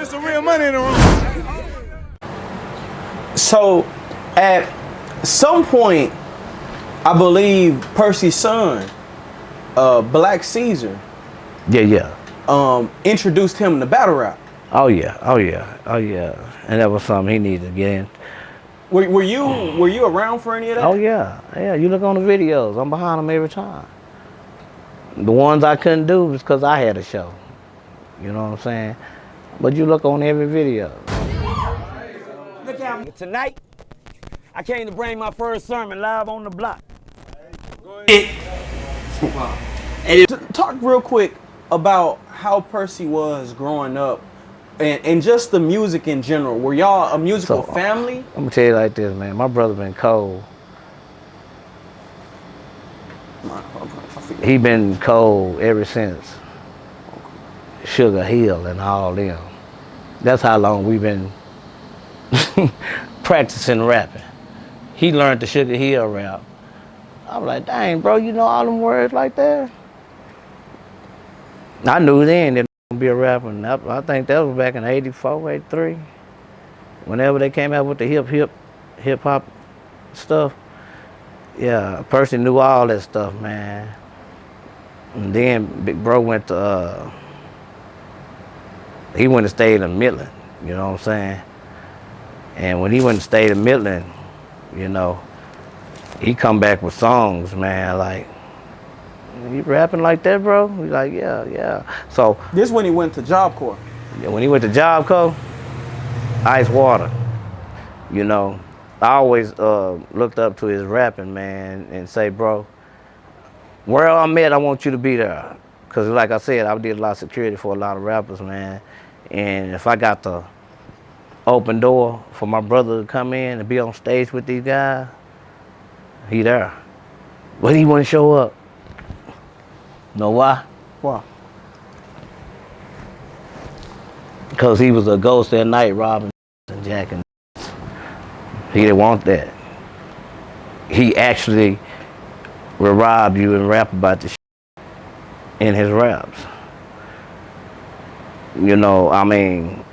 There's some real money in the room. So, at some point, I believe Percy's son, Black Caesar, introduced him to battle rap. Oh yeah. And that was something he needed to get in. Were you around for any of that? Oh yeah. You look on the videos. I'm behind them every time. The ones I couldn't do was because I had a show. You know what I'm saying? But you look on every video. Look out. Tonight, I came to bring my first sermon live on the block. Talk real quick about how Percy was growing up and just the music in general. Were y'all a musical family? I'm gonna tell you like this, man. My brother been cold. He been cold ever since Sugar Hill and all them. That's how long we've been practicing rapping. He learned the Sugar Hill rap. I was like, dang, bro, you know all them words like that? I knew then that I was gonna be a rapper. And I think that was back in 84, 83. Whenever they came out with the hip hop stuff. Yeah, Percy knew all that stuff, man. And then Big Bro went to, he went to stay in Midland, you know what I'm saying? And when he went to stay in Midland, you know, he come back with songs, man, like, you rapping like that, bro? He's like, yeah. So. This when he went to Job Corps. When he went to Job Corps, Ice Water, you know. I always looked up to his rapping, man, and say, bro, where I'm at, I want you to be there. Because like I said, I did a lot of security for a lot of rappers, man. And if I got the open door for my brother to come in and be on stage with these guys, he there. But he wouldn't show up. Know why? Why? Because he was a ghost that night robbing and jacking. He didn't want that. He actually will rob you and rap about the shit in his raps. You know, I mean,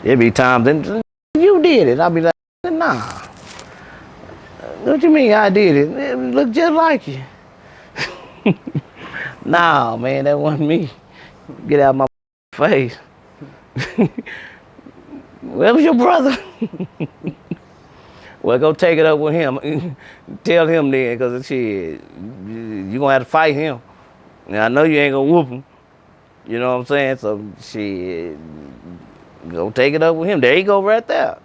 there be times then you did it. I'll be like, nah. What you mean I did it? It looked just like you. Nah, man, that wasn't me. Get out of my face. Where was your brother? Well, go take it up with him. Tell him then, because shit, you gonna have to fight him. And I know you ain't gonna whoop him. You know what I'm saying? So, shit, go take it up with him. There you go right there.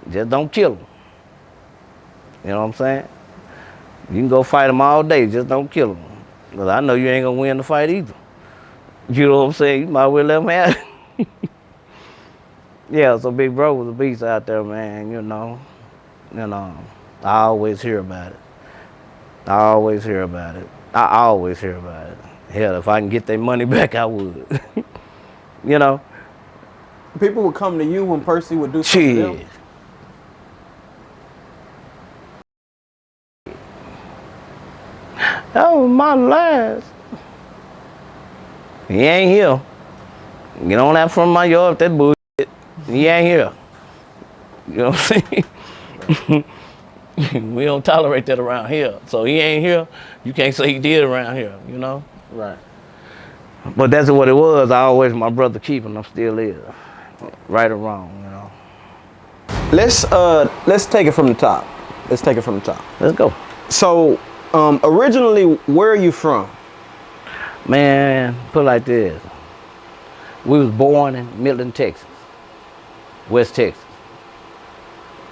Just don't kill him. You know what I'm saying? You can go fight him all day, just don't kill him. Because I know you ain't gonna win the fight either. You know what I'm saying? You might well let him have it. Yeah, so Big Bro was a beast out there, man, you know. I always hear about it. Hell, if I can get their money back, I would. You know. People would come to you when Percy would do something else. That was my last. He ain't here. Get on that from my yard, that bullshit. He ain't here. You know what I'm saying? We don't tolerate that around here. So he ain't here. You can't say he did around here, you know? Right. But that's what it was. I always my brother keeping him still is. Right or wrong, you know. Let's take it from the top. Let's go. So originally, where are you from? Man, put it like this. We was born in Midland, Texas. West Texas.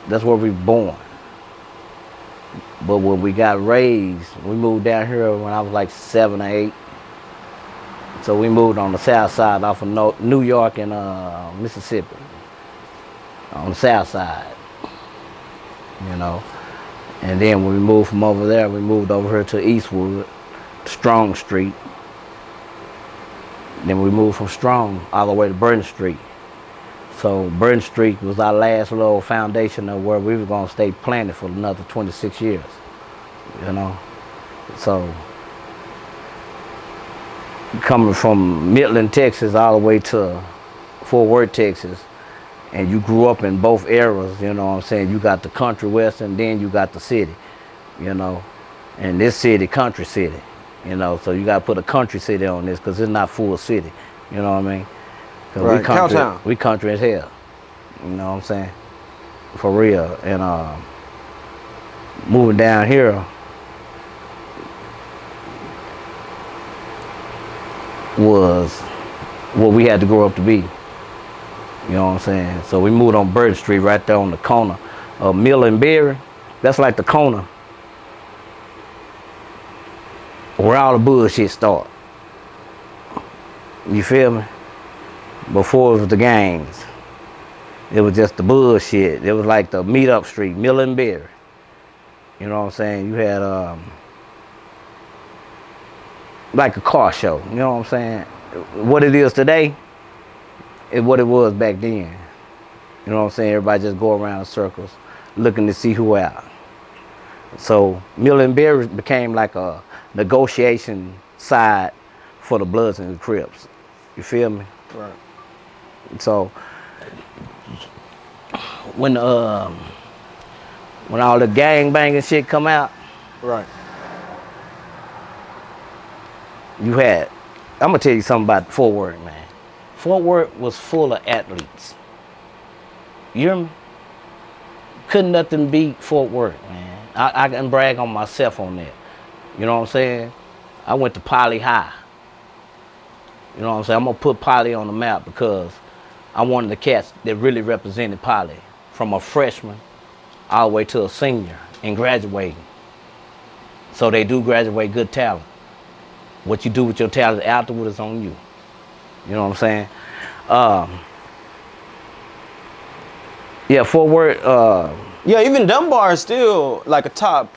That's where we were born. But when we got raised, we moved down here when I was like 7 or 8. So we moved on the south side off of New York and Mississippi. On the south side, you know. And then when we moved from over there, we moved over here to Eastwood, Strong Street. Then we moved from Strong all the way to Burton Street. So Burton Street was our last little foundation of where we were gonna stay planted for another 26 years, you know. So coming from Midland, Texas, all the way to Fort Worth, Texas, and you grew up in both eras, you know what I'm saying? You got the country west and then you got the city, you know, and this city, country city, you know, so you got to put a country city on this because it's not full city, you know what I mean? Right. We country as hell, you know what I'm saying? For real. And moving down here was what we had to grow up to be. You know what I'm saying? So we moved on Burton Street right there on the corner of Mill and Berry. That's like the corner where all the bullshit start. You feel me? Before it was the gangs. It was just the bullshit. It was like the meet up street, Mill and Berry. You know what I'm saying? You had like a car show. You know what I'm saying? What it is today is what it was back then. You know what I'm saying? Everybody just go around in circles looking to see who out. So Mill and Berry became like a negotiation side for the Bloods and the Crips. You feel me? Right. So when all the gang banging shit come out, right, you had, I'm gonna tell you something about Fort Worth, man. Fort Worth was full of athletes. You hear me? Couldn't nothing beat Fort Worth, man. I can brag on myself on that. You know what I'm saying? I went to Poly High. You know what I'm saying? I'm gonna put Poly on the map because I'm one of the cats that really represented Poly from a freshman all the way to a senior and graduating. So they do graduate good talent. What you do with your talent afterward is on you. You know what I'm saying? Yeah, Fort Worth. Yeah, even Dunbar is still like a top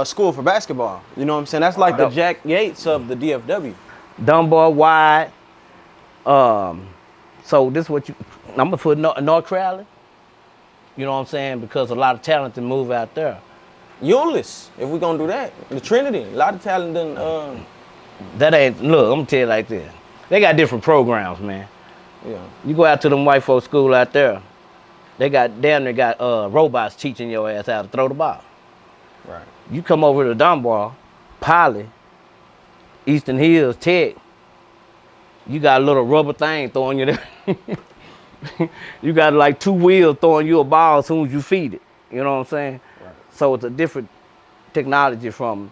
school for basketball. You know what I'm saying? That's like the Jack Yates of the DFW. Dunbar, wide. So this is what I'm gonna put North Crowley. You know what I'm saying? Because a lot of talent to move out there. Euless, if we're gonna do that. The Trinity, a lot of talent done. That ain't, look, I'm gonna tell you like this. They got different programs, man. Yeah. You go out to them white folks school out there, they got robots teaching your ass how to throw the ball. Right. You come over to Dunbar, Poly, Eastern Hills, Tech, you got a little rubber thing throwing you there. You got like 2 wheels throwing you a ball as soon as you feed it. You know what I'm saying? Right. So it's a different technology from,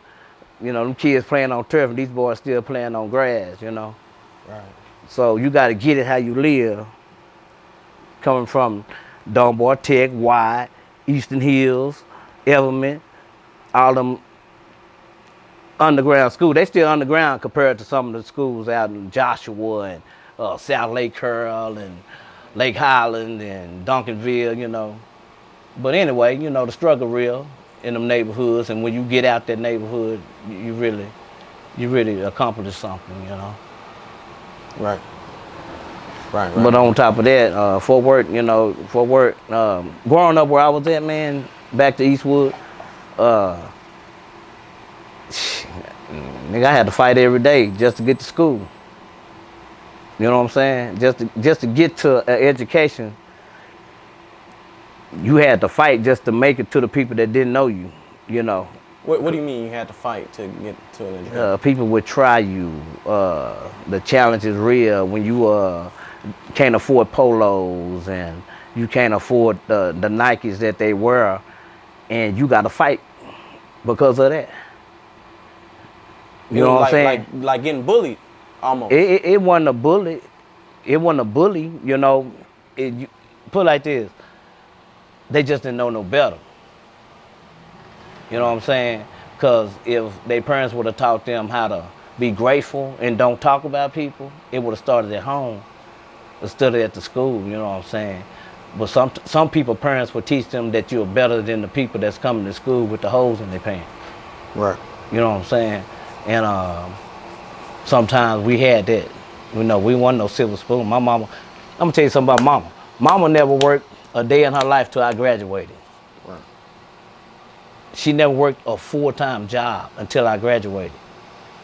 you know, them kids playing on turf and these boys still playing on grass, you know? Right. So you got to get it how you live. Coming from Dunbar, Tech, Wide, Eastern Hills, Everman, all them underground schools. They still underground compared to some of the schools out in Joshua and South Lake Curl and Lake Highland and Duncanville, you know. But anyway, you know, the struggle real in them neighborhoods, and when you get out that neighborhood, you really accomplish something, you know. Right. Right. But on top of that, Fort Worth, growing up where I was at, man, back to Eastwood, nigga, I had to fight every day just to get to school. You know what I'm saying? Just to get to an education, you had to fight just to make it to the people that didn't know you, you know. What do you mean you had to fight to get to an education? People would try you. The challenge is real when you can't afford polos and you can't afford the Nikes that they wear, and you got to fight because of that. You know what I'm saying? Like getting bullied, almost. It wasn't a bully. It wasn't a bully. You know, put it like this. They just didn't know no better. You know what I'm saying? Because if their parents would have taught them how to be grateful and don't talk about people, it would have started at home instead of at the school, you know what I'm saying? But some people, parents would teach them that you're better than the people that's coming to school with the holes in their pants. Right. You know what I'm saying? And sometimes we had that. You know, we wasn't no silver spoon. My mama, I'm gonna tell you something about mama. Mama never worked a day in her life till I graduated. Right. She never worked a full-time job until I graduated.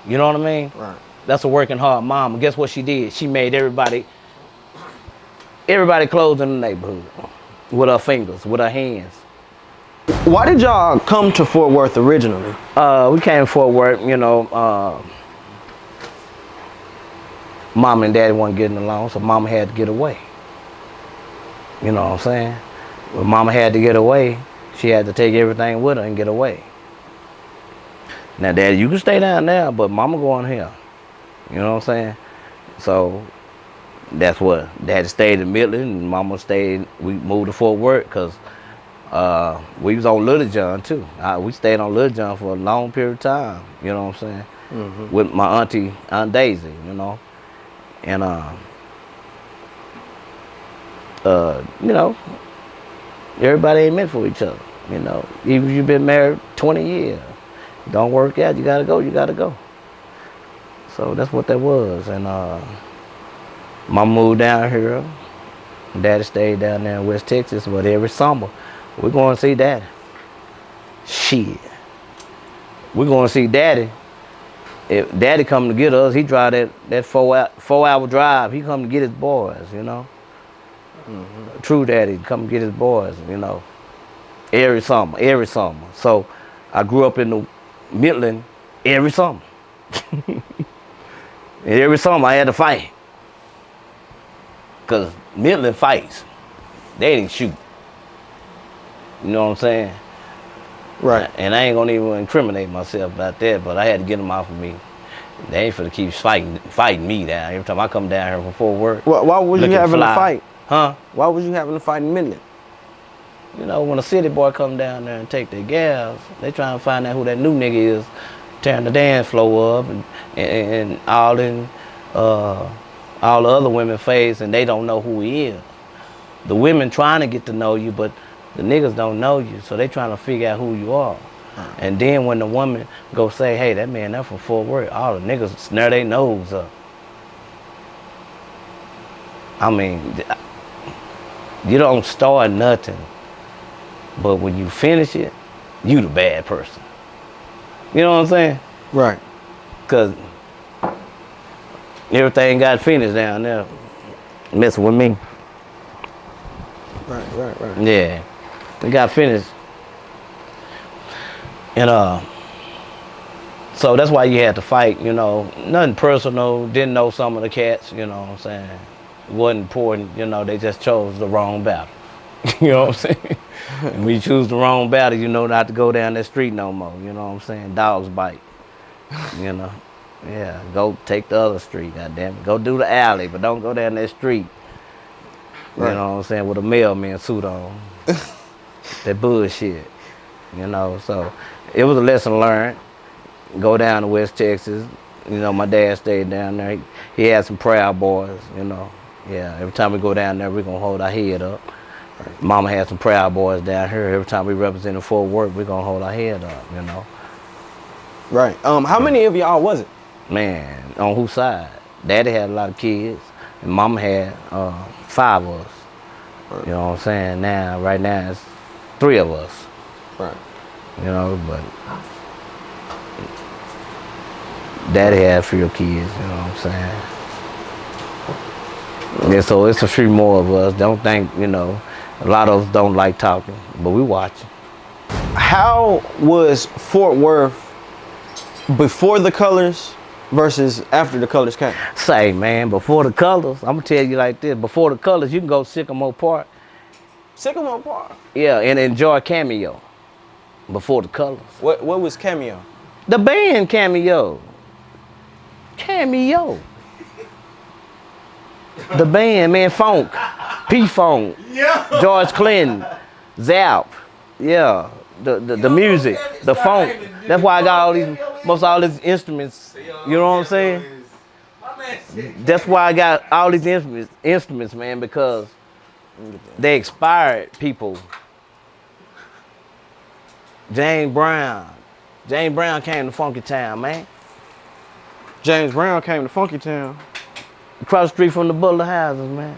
You know what I mean? Right. That's a working hard mom. And guess what she did? She made everybody clothes in the neighborhood with her fingers, with her hands. Why did y'all come to Fort Worth originally? We came to Fort Worth, you know, mom and daddy weren't getting along, so mama had to get away. You know what I'm saying? When mama had to get away, she had to take everything with her and get away. Now, daddy, you can stay down there, but mama going here. You know what I'm saying? So that's what daddy stayed in Midland and mama stayed. We moved to Fort Worth because we was on Little John too. We stayed on Little John for a long period of time. You know what I'm saying? With my auntie, Aunt Daisy. You know, and you know, everybody ain't meant for each other. You know, even if you've been married 20 years, don't work out. You gotta go. You gotta go. So that's what that was. And mom moved down here. Daddy stayed down there in West Texas. But every summer, we're going to see daddy. Shit. We're going to see daddy. If daddy come to get us, he drive that 4-hour drive. He come to get his boys, you know. True daddy come get his boys, you know. Every summer. So I grew up in the Midland every summer. And every summer I had to fight. Because Midland fights. They didn't shoot. You know what I'm saying? Right. And I ain't gonna even incriminate myself about that, but I had to get them off of me. They ain't finna keep fighting me down. Every time I come down here from Fort Worth. Why was you having a fight? Huh? Why was you having a fight in Midland? You know, when a city boy come down there and take their gals, they trying to find out who that new nigga is, tearing the dance floor up and all the other women face, and they don't know who he is. The women trying to get to know you, but the niggas don't know you, so they trying to figure out who you are. And then when the woman go say, hey, that man, that from Fort Worth, all the niggas snare their nose up. I mean, you don't start nothing, but when you finish it, you the bad person. You know what I'm saying? Right. Because everything got finished down there, messing with me. Right. Yeah, it got finished. And so that's why you had to fight, you know. Nothing personal, didn't know some of the cats, you know what I'm saying. It wasn't important, you know, they just chose the wrong battle. You know what I'm saying? And when you choose the wrong battle, you know not to go down that street no more, you know what I'm saying? Dogs bite, you know. Yeah, go take the other street, goddamn it. Go do the alley, but don't go down that street. Right. You know what I'm saying, with a mailman suit on. That bullshit. You know, so it was a lesson learned. Go down to West Texas. You know, my dad stayed down there. He had some Proud Boys, you know. Yeah, every time we go down there, we're going to hold our head up. Right. Mama had some Proud Boys down here. Every time we represented Fort Worth, we're going to hold our head up, you know. Right. How many of y'all was it? Man, on whose side? Daddy had a lot of kids, and Mama had 5 of us. Right. You know what I'm saying? Now, right now, it's 3 of us. Right. You know, but Daddy had a few kids, you know what I'm saying? Yeah, so it's a few more of us. Don't think, you know, a lot of us don't like talking, but we watching. How was Fort Worth before the colors versus after the colors came? Say, man, before the colors, I'm gonna tell you like this. Before the colors, you can go Sycamore Park. Sycamore Park? Yeah, and enjoy Cameo. Before the colors. What was Cameo? The band Cameo. Cameo. The band, man, Funk. P-Funk. Yeah. George Clinton. Zap. Yeah. The music. The funk. That's why I got all these instruments. You know what I'm saying? That's why I got all these instruments, man, because they expired people. James Brown came to Funky Town, man. James Brown came to Funky Town. Across the street from the Butler houses, man.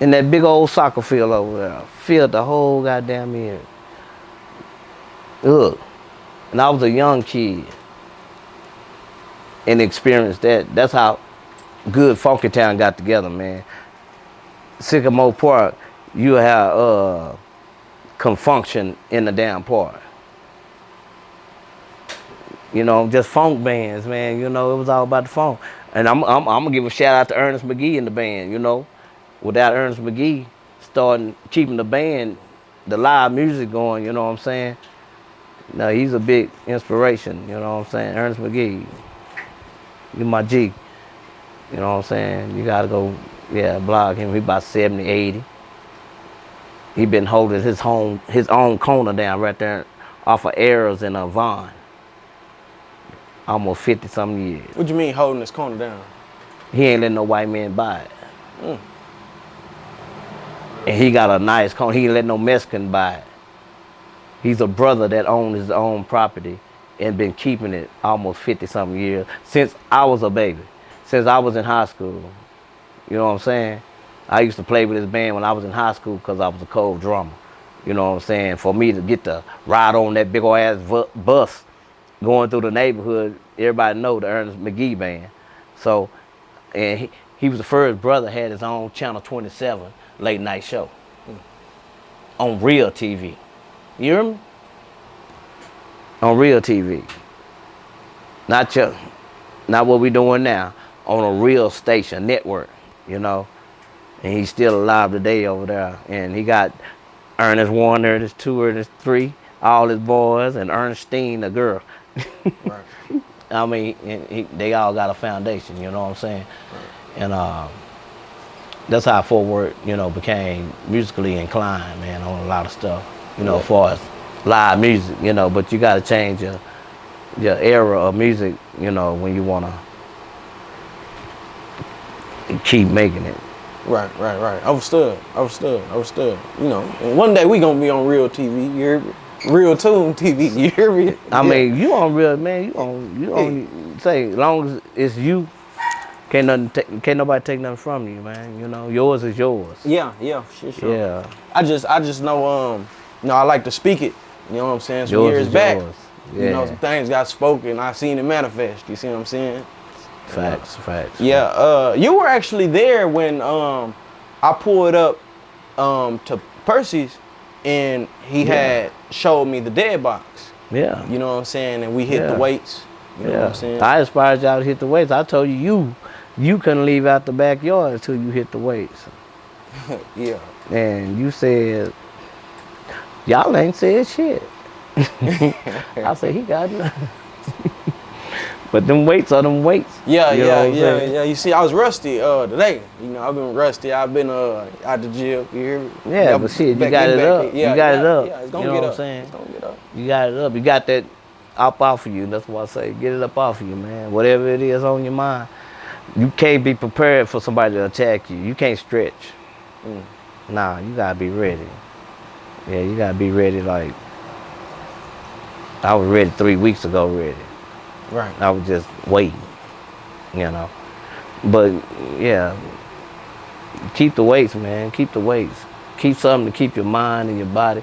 In that big old soccer field over there. Filled the whole goddamn year. Ugh. And I was a young kid. and experience that. That's how good Funky Town got together, man. Sycamore Park, you have confunction in the damn park. You know, just funk bands, man. You know, it was all about the funk. And I'm gonna give a shout out to Ernest McGee in the band. You know, without Ernest McGee keeping the band, the live music going. You know what I'm saying? No, he's a big inspiration. You know what I'm saying? Ernest McGee, you my G. You know what I'm saying? You gotta go, blog him. He about 70, 80. He been holding his own corner down right there off of Arrows and Vaughn. Almost 50-something years. What you mean holding his corner down? He ain't letting no white man buy it. And he got a nice corner. He ain't letting no Mexican buy it. He's a brother that owned his own property and been keeping it almost 50-something years since I was a baby, since I was in high school. You know what I'm saying? I used to play with his band when I was in high school because I was a cold drummer. You know what I'm saying? For me to get to ride on that big old ass bus going through the neighborhood, everybody know the Ernest McGee band. So, and he was the first brother, had his own Channel 27 late night show on RealTV. You hear me? On RealTV. Not what we doing now, on a real station, network, you know. And he's still alive today over there. And he got Ernest 1, Ernest 2, Ernest 3, all his boys, and Ernestine, the girl. Right. I mean, they all got a foundation, you know what I'm saying? Right. And that's how Fort Worth, you know, became musically inclined, man, on a lot of stuff, you know, as far as live music, you know, but you got to change your era of music, you know, when you want to keep making it. Right. Understood. You know, and one day we gonna be on Real TV. You hear me? RealToonTV. You hear me? I mean, you on real, man. You on say, as long as it's you, can't nobody take nothing from you, man. You know, yours is yours. Yeah, sure. Yeah. I just know, you know, I like to speak it. You know what I'm saying? Some Yours years is back, yours. Yeah. you know, some things got spoken. I seen it manifest. You see what I'm saying? Facts. Yeah. You were actually there when I pulled up to Percy's, and he had showed me the dead box. Yeah. You know what I'm saying? And we hit the weights. You know what I'm saying? I inspired y'all to hit the weights. I told you couldn't leave out the backyard until you hit the weights. Yeah. And you said, y'all ain't said shit. I said, he got nothing. But them weights are them weights. Yeah. You see, I was rusty today. You know, I've been rusty. I've been out the gym. You hear me? Yeah, but shit, you got it up. You got it up. Yeah, it's gonna you know get what up. I'm saying? It's gonna get up. You got it up. You got that up off of you. That's why I say, get it up off of you, man. Whatever it is on your mind. You can't be prepared for somebody to attack you. You can't stretch. Nah, you gotta be ready. Yeah, you gotta be ready. Like, I was ready 3 weeks ago, ready. Right. I was just waiting, you know. But yeah, keep the weights, man. Keep the weights. Keep something to keep your mind and your body.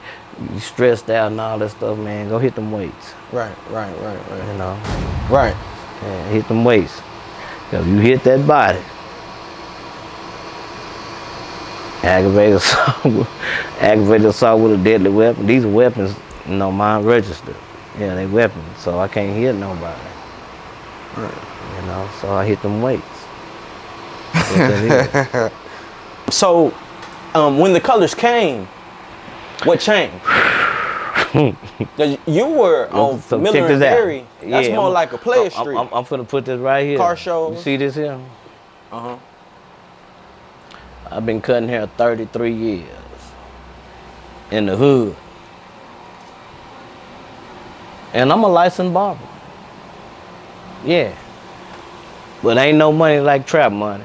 You stressed out and all that stuff, man. Go hit them weights. Right. You know. Right. Yeah, hit them weights. Cause you hit that body. Aggravated assault with a deadly weapon. These are weapons, you know, mine registered. Yeah, they weapons, so I can't hit nobody. Right. You know, so I hit them weights. So, when the colors came, what changed? 'Cause you were on So Miller check and this out. Berry. That's more like a player street. I'm finna put this right here. Car shows. You see this here? Uh-huh. I've been cutting hair 33 years. In the hood. And I'm a licensed barber. Yeah. But ain't no money like trap money.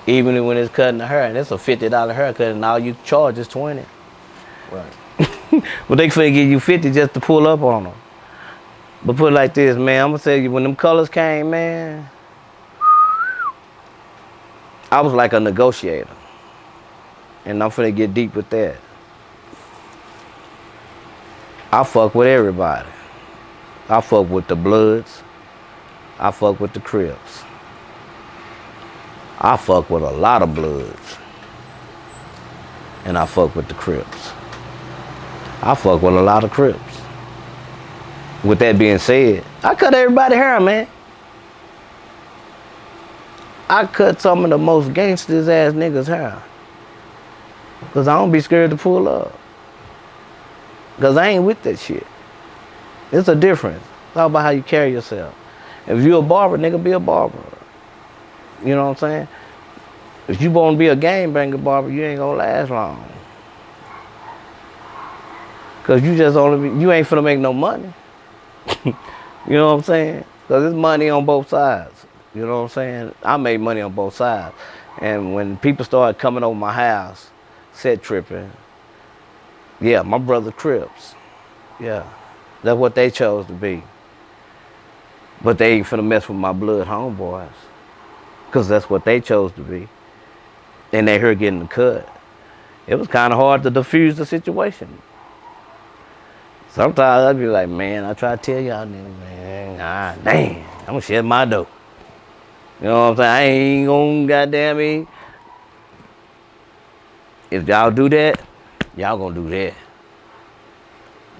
Even when it's cutting the hair. And it's a $50 haircut and all you charge is 20. Right. But they finna give you 50 just to pull up on them. But put it like this, man. I'm gonna tell you, when them colors came, man, I was like a negotiator. And I'm finna get deep with that. I fuck with everybody. I fuck with the Bloods. I fuck with the Crips. I fuck with a lot of Bloods. And I fuck with the Crips. I fuck with a lot of Crips. With that being said, I cut everybody's hair, man. I cut some of the most gangsters ass niggas' hair. Cause I don't be scared to pull up. Cause I ain't with that shit. It's a difference. It's all about how you carry yourself. If you a barber, nigga, be a barber. You know what I'm saying? If you want to be a game-banger barber, you ain't gonna last long. Cause you just you ain't finna make no money. You know what I'm saying? Cause there's money on both sides. You know what I'm saying? I made money on both sides. And when people started coming over my house, set tripping, yeah, my brother Crips. Yeah, that's what they chose to be. But they ain't finna mess with my blood homeboys. Cause that's what they chose to be. And they here getting the cut. It was kind of hard to diffuse the situation. Sometimes I'd be like, man, I try to tell y'all niggas, man, ah, damn, I'm gonna shut my door. You know what I'm saying? I ain't gonna goddamn me. If y'all do that, y'all gonna do that.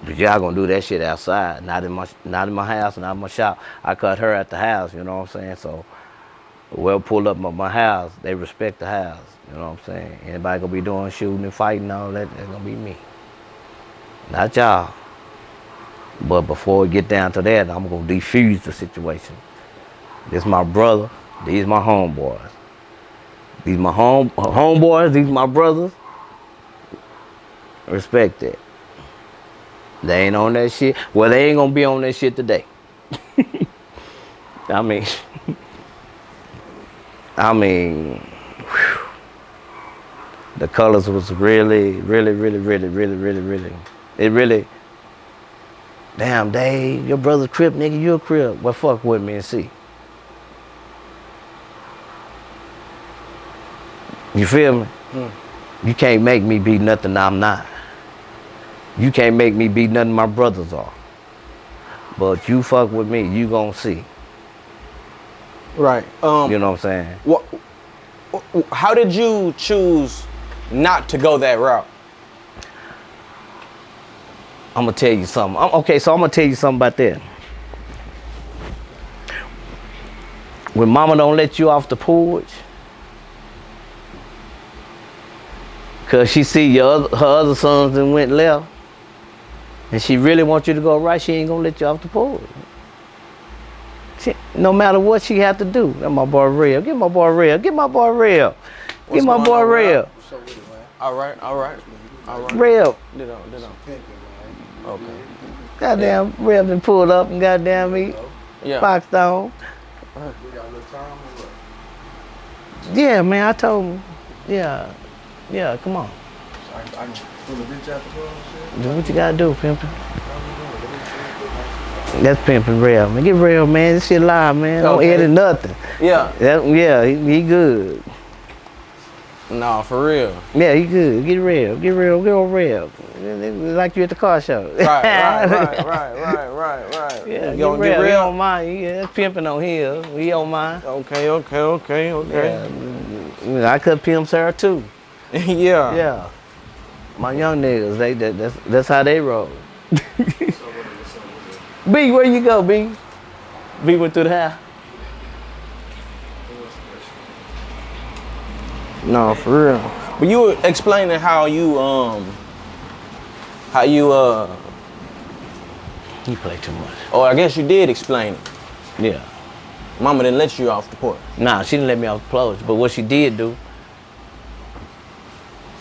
But y'all gonna do that shit outside, not in my house, not in my shop. I cut her at the house, you know what I'm saying? So, well, pull up my house, they respect the house, you know what I'm saying? Anybody gonna be doing shooting and fighting and all that, that's gonna be me. Not y'all. But before we get down to that, I'm gonna defuse the situation. This my brother, these my homeboys. These my homeboys, these my brothers. Respect that. They ain't on that shit. Well, they ain't gonna be on that shit today. I mean, whew. The colors was really, it really, damn, Dave, your brother's Crip, nigga, you a Crip. Well, fuck with me and see. You feel me? You can't make me be nothing I'm not. You can't make me be nothing my brothers are. But you fuck with me, you gonna see. Right. You know what I'm saying? How did you choose not to go that route? I'm gonna tell you something. Okay, so I'm gonna tell you something about that. When mama don't let you off the porch, cause she see her other sons that went left, and she really wants you to go right, she ain't gonna let you off the porch. No matter what she have to do. That's my boy Real. Get my boy Real. Get my boy Real. Get my boy Real. All right. Real. Ditto. Okay. Goddamn, Real been pulled up and goddamn me. Yeah. Boxed on. Yeah, man, I told him. Yeah, come on. Do what you gotta do, pimpin'. That's pimping Real, man. Get Real, man. This shit live, man. Don't edit nothing. Yeah. He good. No, for real. Yeah, he good. Get Real. Get Real. Like you at the car show. Right. Yeah, You get gonna Real. get He Real? on mine. Yeah, that's pimping on his. We on mine. Okay. Yeah. I cut pimps hair too. Yeah. Yeah. My young niggas, that's how they roll. B, where you go, B? B went through the house. No, for real. But you were explaining how you You play too much. Oh, I guess you did explain it. Yeah. Mama didn't let you off the porch. Nah, she didn't let me off the porch. But what she did do,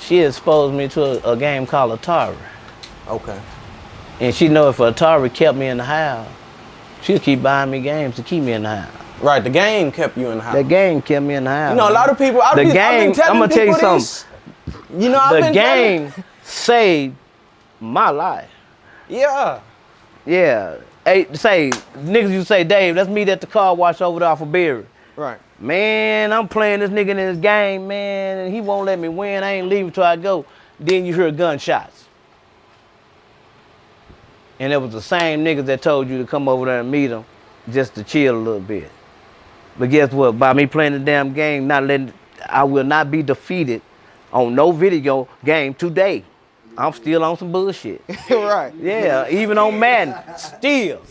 she exposed me to a game called Atari. Okay. And she know if Atari kept me in the house, she'll keep buying me games to keep me in the house. Right, the game kept you in the house. That game kept me in the house. You know, a lot of people. I've been telling I'm gonna tell you people something. this. You know, I've The been game saved my life. Yeah. Yeah. Hey, niggas you say, Dave, let's meet at the car wash over there off of Berry. Right. Man, I'm playing this nigga in this game, man, and he won't let me win. I ain't leaving till I go. Then you hear gunshots. And it was the same niggas that told you to come over there and meet them just to chill a little bit. But guess what? By me playing the damn game, I will not be defeated on no video game today. I'm still on some bullshit. Right. Yeah, even on Madden, still.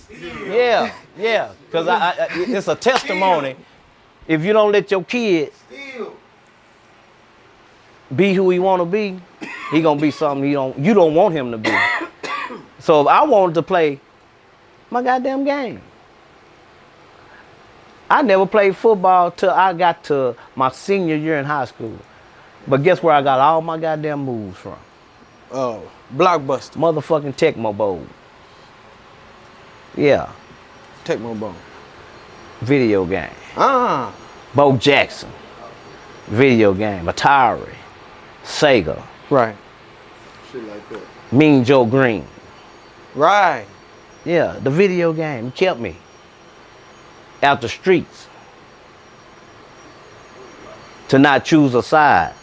Yeah, yeah. Because it's a testimony. If you don't let your kids be who he want to be, he gonna be something you don't want him to be. So if I wanted to play my goddamn game, I never played football till I got to my senior year in high school. But guess where I got all my goddamn moves from? Oh, Blockbuster. Motherfucking Tecmo Bowl. Yeah. Tecmo Bowl. Video game. Ah. Bo Jackson. Video game. Atari. Sega. Right. Shit like that. Mean Joe Green. Right. Yeah, the video game kept me out the streets to not choose a side.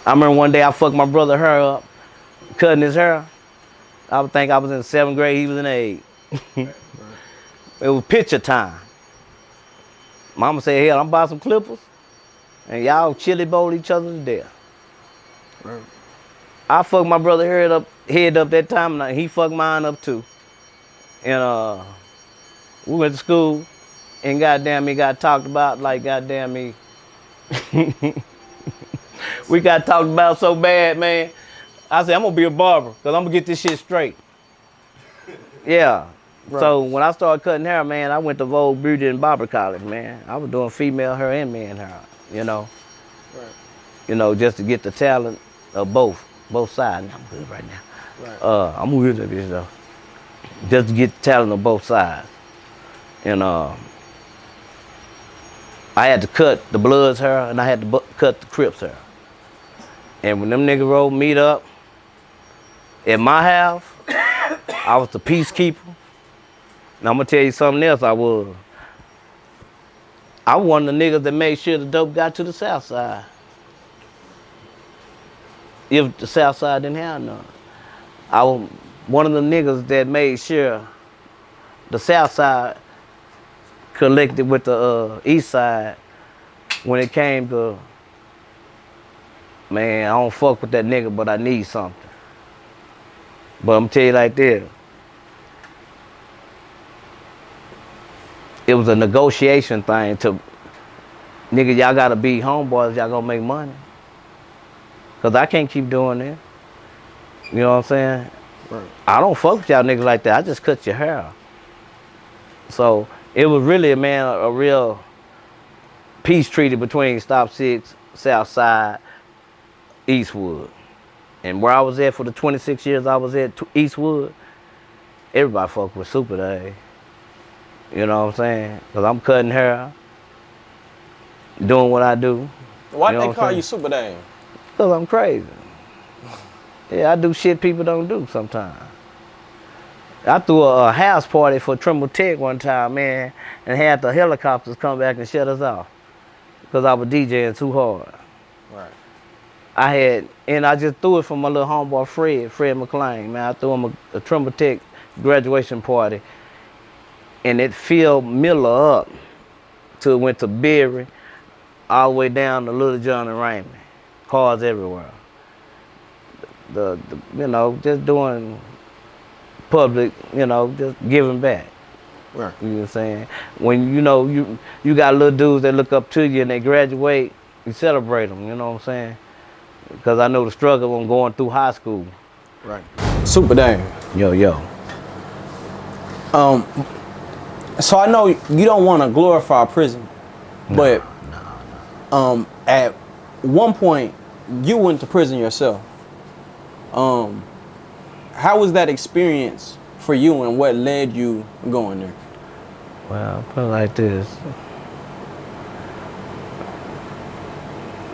I remember one day I fucked my brother hair up, cutting his hair. I would think I was in 7th grade, he was in 8th. It was picture time. Mama said, hell, I'm buying some clippers. And y'all chili bowl each other to death. Right. I fucked my brother head up that time, and he fucked mine up too. And we went to school, and goddamn me got talked about like goddamn me. We got talked about so bad, man. I said, I'm gonna be a barber, because I'm gonna get this shit straight. Yeah. Right. So when I started cutting hair, man, I went to Vogue Beauty and Barber College, man. I was doing female hair and man hair, you know. Right. You know, just to get the talent of both sides. I'm good right now. Right. I'm good at this though. Just to get the talent of both sides. And I had to cut the Bloods hair and I had to cut the Crips hair. And when them niggas rolled meet up at my house, I was the peacekeeper. And I'm gonna tell you something else I was. I was one of the niggas that made sure the dope got to the South Side. If the South Side didn't have none. I was one of the niggas that made sure the South Side collected with the East Side when it came to, man, I don't fuck with that nigga, but I need something. But I'm tell you like this. It was a negotiation thing to, nigga, y'all gotta be homeboys, y'all gonna make money. Cause I can't keep doing this. You know what I'm saying? Right. I don't fuck with y'all niggas like that. I just cut your hair. So it was really, man, a real peace treaty between Stop 6, South Side, Eastwood. And where I was at for the 26 years I was at Eastwood, everybody fucked with SuperDave. You know what I'm saying? Cause I'm cutting hair, doing what I do. Why you know they call you SuperDave? Cause I'm crazy. Yeah, I do shit people don't do sometimes. I threw a house party for Trimble Tech one time, man, and had the helicopters come back and shut us off. Cause I was DJing too hard. Right. I just threw it for my little homeboy Fred McClain, man. I threw him a Trimble Tech graduation party. And it filled Miller up till it went to Berry, all the way down to Little John and Raymond. Cars everywhere. The you know, just doing public, you know, just giving back. Right. You know what I'm saying? When you know you got little dudes that look up to you and they graduate, you celebrate them, you know what I'm saying? Because I know the struggle on going through high school. Right. SuperDave. Yo. So I know you don't want to glorify prison, but at one point you went to prison yourself. How was that experience for you, and what led you going there? Well, put it like this.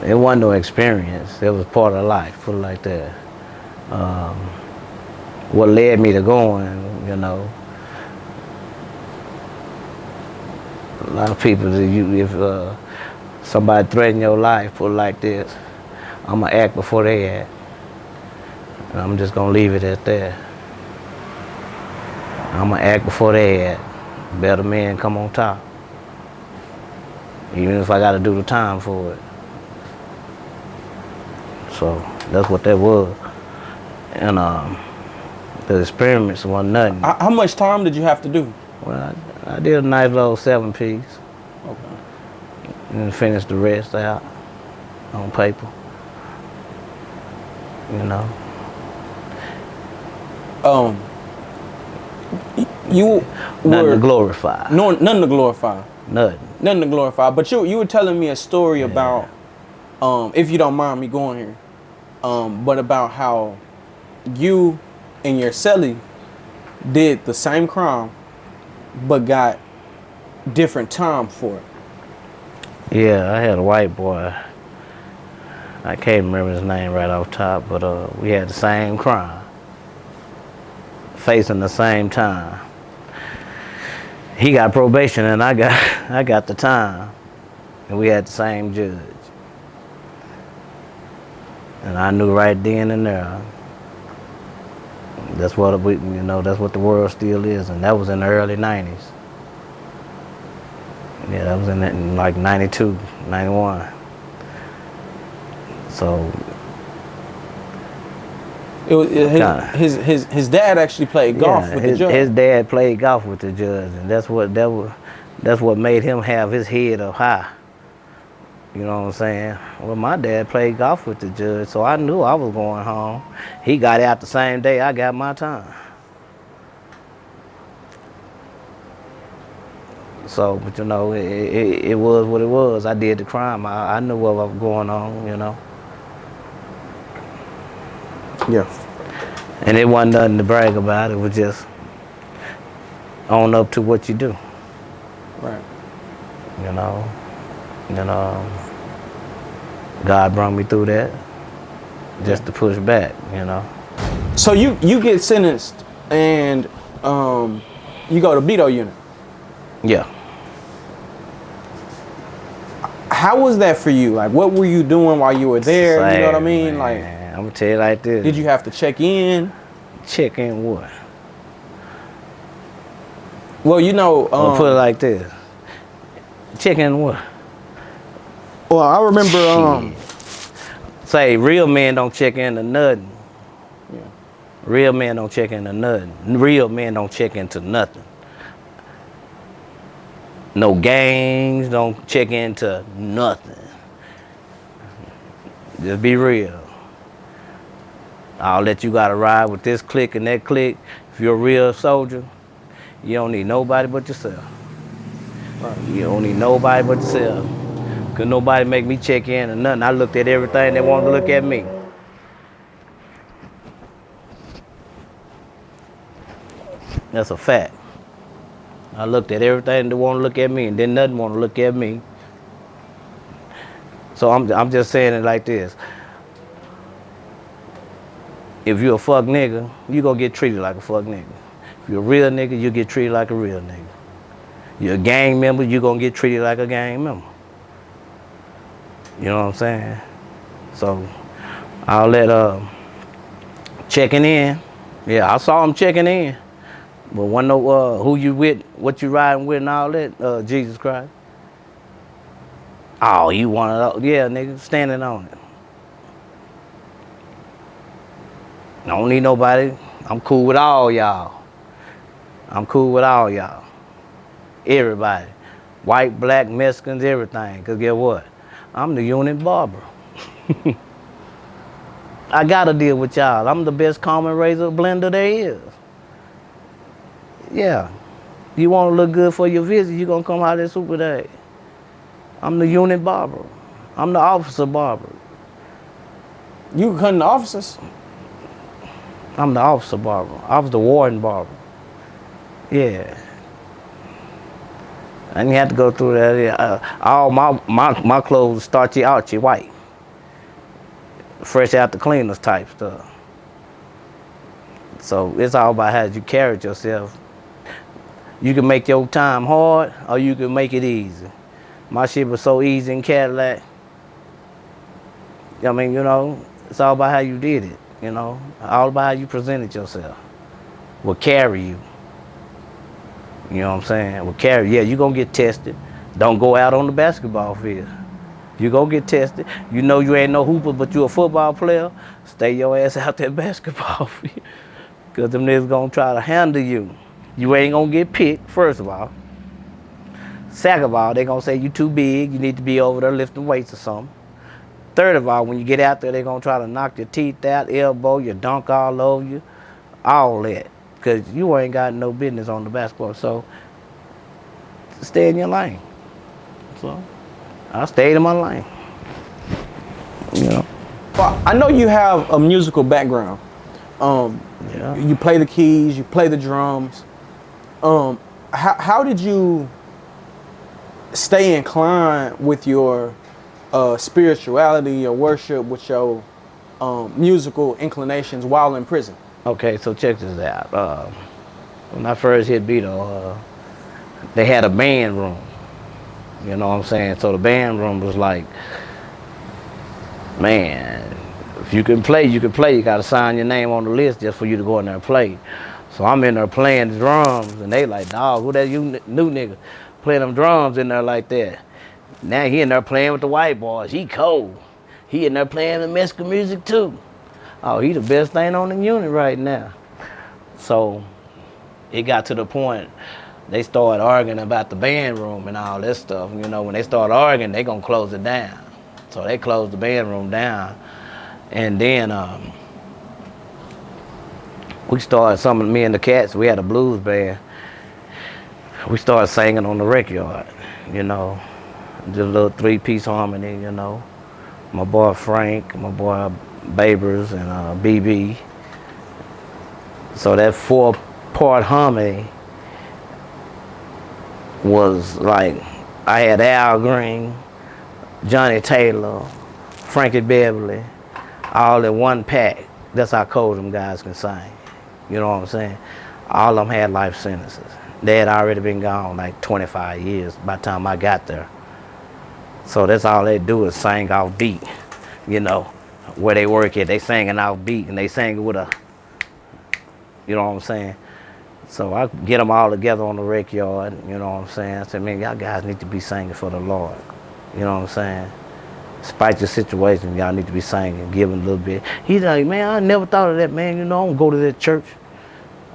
It wasn't no experience. It was part of life, put it like that. What led me to going, you know, a lot of people, if somebody threaten your life, put it like this, I'm gonna act before they act. And I'm just gonna leave it at that. I'm gonna act before they act. Better men come on top. even if I got to do the time for it. So that's what that was. And the experiments wasn't nothing. How much time did you have to do? Well, I did a nice little 7-piece. Okay. And then finished the rest out on paper. You know. You Nothing were to glorify. no, nothing to glorify. Nothing to glorify. But you were telling me a story about, if you don't mind me going here, but about how you and your cellie did the same crime, but got different time for it. Yeah, I had a white boy. I can't remember his name right off top, but we had the same crime, facing the same time. He got probation and I got the time, and we had the same judge. And I knew right then and there. That's what that's what the world still is, and that was in the early '90s. Yeah, that was in like '92, '91. So It was his dad actually played golf with the judge. His dad played golf with the judge, and that's what made him have his head up high. You know what I'm saying? Well, my dad played golf with the judge, so I knew I was going home. He got out the same day I got my time. So, but it was what it was. I did the crime. I knew what was going on, Yeah. And it wasn't nothing to brag about. It was just own up to what you do. Right. And God brought me through that just to push back, So you get sentenced and you go to Beto unit. Yeah. How was that for you? Like, what were you doing while you were there? Same, you know what I mean? Man. Like, I'm gonna tell you like this. did you have to check in? Check in what? Well, I'll put it like this. Check in what? Well, I remember say real men don't check into nothing. Yeah. Real men don't check into nothing. Real men don't check into nothing. No gangs don't check into nothing. Just be real. I'll let you gotta ride with this clique and that clique. If you're a real soldier, you don't need nobody but yourself. Right. You don't need nobody but yourself. Cause nobody make me check in or nothing. I looked at everything they wanted to look at me. That's a fact. I looked at everything they want to look at me, and then nothing want to look at me. So I'm just saying it like this. If you're a fuck nigga, you gonna get treated like a fuck nigga. If you're a real nigga, you get treated like a real nigga. You're a gang member, you gonna get treated like a gang member. You know what I'm saying? So I'll let checking in. Yeah, I saw him checking in. But wasn't no who you with, what you riding with and all that, Jesus Christ. Oh, you one of those? Yeah, nigga, standing on it. I don't need nobody. I'm cool with all y'all. I'm cool with all y'all. Everybody. White, black, Mexicans, everything. Because guess what? I'm the unit barber. I gotta deal with y'all. I'm the best common razor blender there is. Yeah. You want to look good for your visit, you're going to come out at SuperDave. I'm the unit barber. I'm the officer barber. You cutting the officers? I'm the officer barber. I was the warden barber. Yeah. I didn't have to go through that. All my clothes starchy archy white. Fresh out the cleaners type stuff. So it's all about how you carry yourself. You can make your time hard or you can make it easy. My shit was so easy in Cadillac. I mean, it's all about how you did it, all about how you presented yourself. Will carry you. You know what I'm saying? Will carry. Yeah, you're going to get tested. Don't go out on the basketball field. You go get tested. You know you ain't no hooper, but you a football player. Stay your ass out that basketball field. Because them niggas gonna try to handle you. You ain't gonna get picked, first of all. Second of all, they gonna say you too big. You need to be over there lifting weights or something. Third of all, when you get out there, they gonna try to knock your teeth out, elbow you, dunk all over you. All that. Because you ain't got no business on the basketball. So, stay in your lane. So, I stayed in my lane. You know. Well, I know you have a musical background. Yeah. You play the keys, you play the drums. How did you stay inclined with your spirituality, your worship, with your musical inclinations while in prison? Okay, so check this out. When I first hit Beto, they had a band room. You know what I'm saying? So the band room was like, man, if you can play, you can play. You got to sign your name on the list just for you to go in there and play. So I'm in there playing the drums, and they like, dog, who that you new nigga playing them drums in there like that? Now he in there playing with the white boys. He cold. He in there playing the Mexican music too. Oh, he the best thing on the unit right now. So it got to the point they started arguing about the band room and all this stuff. You know, when they start arguing, they gonna close it down. So they closed the band room down. And then we started, me and the cats, we had a blues band. We started singing on the rec yard, you know, just a little three-piece harmony, you know. My boy Frank, my boy Babers, and BB. So that four-part harmony was like, I had Al Green, Johnny Taylor, Frankie Beverly, all in one pack. That's how cold them guys can sing. You know what I'm saying? All of them had life sentences. They had already been gone like 25 years by the time I got there. So that's all they do is sing off beat. You know, where they work at, they singing off beat, and they sing with a, you know what I'm saying? So I get them all together on the rec yard, you know what I'm saying? I said, man, y'all guys need to be singing for the Lord. You know what I'm saying? Despite your situation, y'all need to be singing, giving a little bit. He's like, man, I never thought of that, man. You know, I don't go to that church.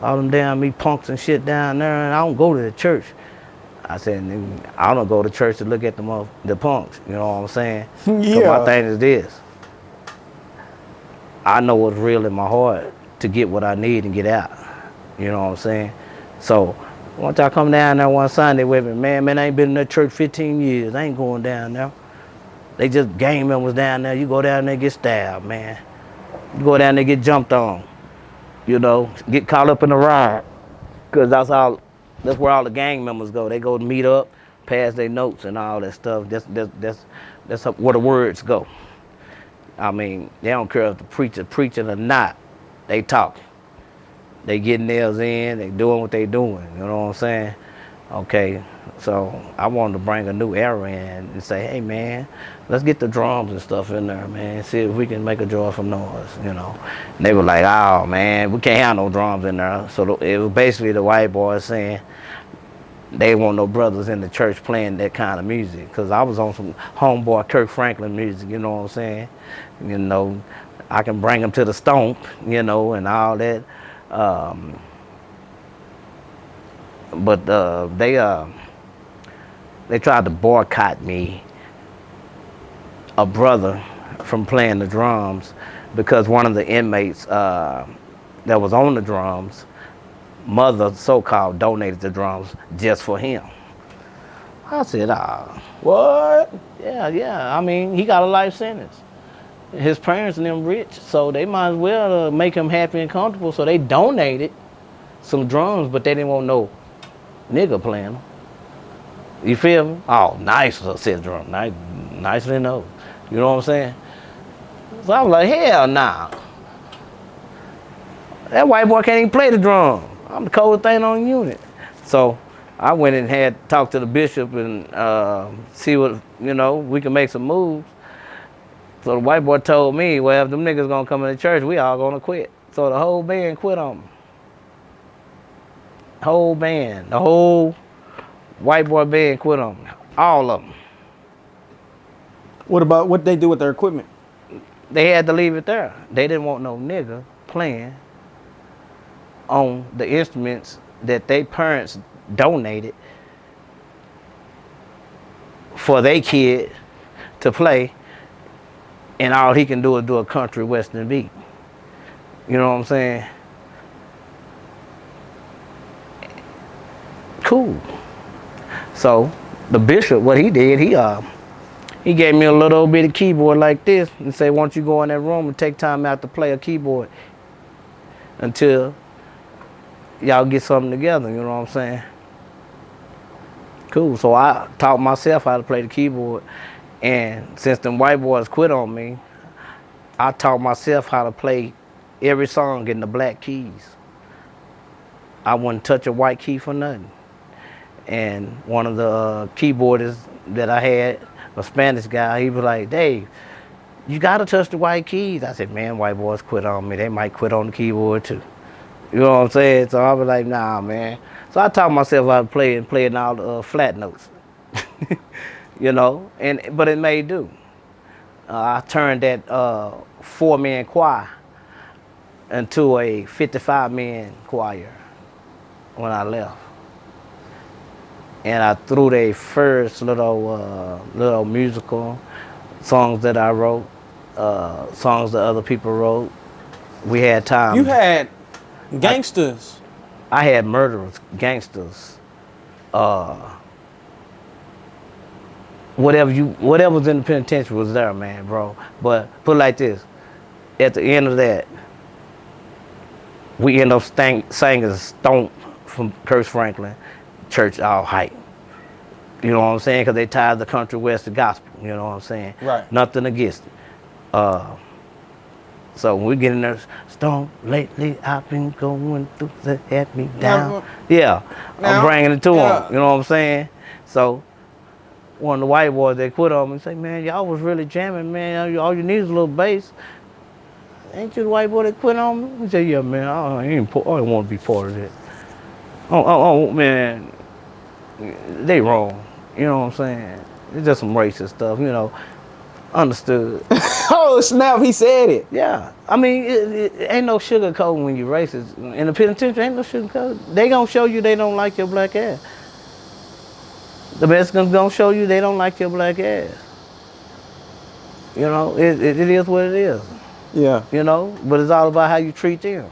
All them damn me punks and shit down there, and I don't go to the church. I said, I don't go to church to look at the punks. You know what I'm saying? Yeah. My thing is this. I know what's real in my heart to get what I need and get out. You know what I'm saying? So once I come down there one Sunday with me, man, I ain't been in that church 15 years. I ain't going down there. They just gang members down there. You go down there and get stabbed, man. You go down there and get jumped on. You know, get caught up in the riot. Because that's where all the gang members go. They go to meet up, pass their notes and all that stuff. That's where the words go. I mean, they don't care if the preacher preaching or not. They talking. They getting theirs in. They doing what they doing. You know what I'm saying? Okay, so I wanted to bring a new era in and say, hey, man, let's get the drums and stuff in there, man. See if we can make a joyful noise, you know. And they were like, oh, man, we can't have no drums in there. So it was basically the white boys saying they want no brothers in the church playing that kind of music. Because I was on some homeboy Kirk Franklin music, you know what I'm saying? You know, I can bring them to the stomp, you know, and all that. But they tried to boycott me, a brother, from playing the drums because one of the inmates that was on the drums, mother so-called donated the drums just for him. I said, What? Yeah. I mean, he got a life sentence. His parents and them rich, so they might as well make him happy and comfortable. So they donated some drums, but they didn't want no nigga playing them. You feel me? Oh, nice, said drum. Nicer than those. You know what I'm saying? So I was like, hell nah. That white boy can't even play the drum. I'm the coldest thing on the unit. So I went and had talked to the bishop and see what, you know, we can make some moves. So the white boy told me, well, if them niggas gonna come in the church, we all gonna quit. So the whole band quit on me. Whole band, the whole white boy band quit on me. All of them. What about what they do with their equipment? They had to leave it there. They didn't want no nigga playing on the instruments that their parents donated for their kid to play, and all he can do is do a country western beat. You know what I'm saying? Cool. So the bishop, what he did, he gave me a little bitty keyboard like this and said, "Why don't you go in that room and take time out to play a keyboard until y'all get something together," you know what I'm saying? Cool. So I taught myself how to play the keyboard, and since them white boys quit on me, I taught myself how to play every song in the black keys. I wouldn't touch a white key for nothing. And one of the keyboardists that I had, a Spanish guy, he was like, "Dave, you gotta touch the white keys." I said, "Man, white boys quit on me. They might quit on the keyboard too." You know what I'm saying? So I was like, "Nah, man." So I taught myself how to play and playing all the flat notes. You know, but it made do. I turned that 4-man choir into a 55-man choir when I left. And I threw their first little musical songs that I wrote, songs that other people wrote. We had time. You had gangsters. I had murderers, gangsters, whatever's in the penitentiary was there, man, bro. But put it like this: at the end of that, we end up singing "Stomp" from Kirk Franklin, Church All Height. You know what I'm saying? Because they tied the country west to gospel. You know what I'm saying? Right. Nothing against it. So when we get in there, "Stomp, lately I've been going through the had me down." Yeah, I'm bringing it to them. You know what I'm saying? So one of the white boys, they quit on me and say, "Man, y'all was really jamming, man. All you need is a little bass. Ain't you the white boy that quit on me?" He said, "Yeah, man, I don't want to be part of that. Oh, man, they wrong. You know what I'm saying? It's just some racist stuff, you know." Understood. Oh, snap, he said it. Yeah. I mean, it ain't no sugarcoating when you racist. In the penitentiary, ain't no sugarcoating. They gonna show you they don't like your black ass. The Mexicans gonna show you they don't like your black ass. You know, it is what it is. Yeah. You know, but it's all about how you treat them.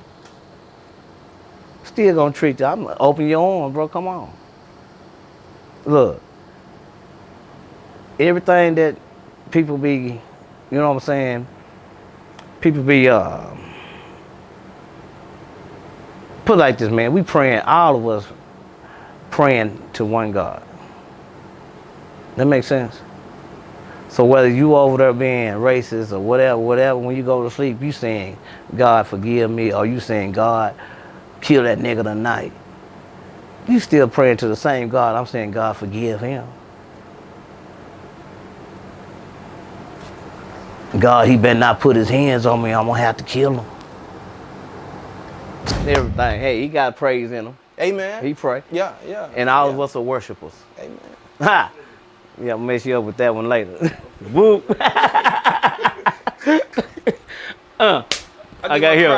Still gonna treat them. I'm gonna open your arms, bro. Come on. Look, everything that people be, you know what I'm saying? People be, put it like this, man. We praying, all of us praying to one God. That makes sense? So whether you over there being racist or whatever, when you go to sleep, you saying, "God forgive me," or you saying, "God kill that nigga tonight." You still praying to the same God. I'm saying, "God forgive him. God, he better not put his hands on me. I'm gonna have to kill him." Everything. Hey, he got praise in him. Amen. He pray. Yeah. And all of us are worshipers. Amen. Ha! Yeah, I'll mess you up with that one later. Whoop. I got here.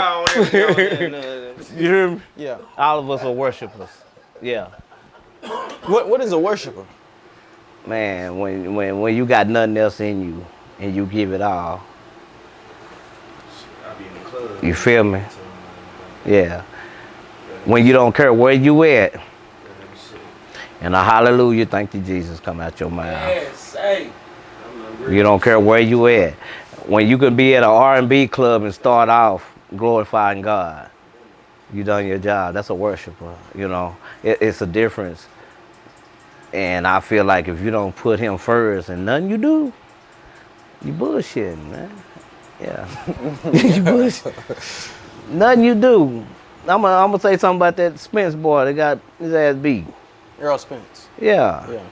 You hear me? Yeah. All of us are worshipers. Yeah. What is a worshiper? Man, when you got nothing else in you and you give it all. You feel me? Yeah. When you don't care where you at, and a hallelujah, thank you, Jesus, come out your mouth. Yes, hey. You don't care where you at. When you can be at an R&B club and start off glorifying God, you done your job. That's a worshiper, you know. It's a difference. And I feel like if you don't put him first and nothing you do, you bullshitting, man. Yeah. You bullshit. Nothing you do. I'm gonna say something about that Spence boy that got his ass beat. Earl Spence. Yeah. Yeah.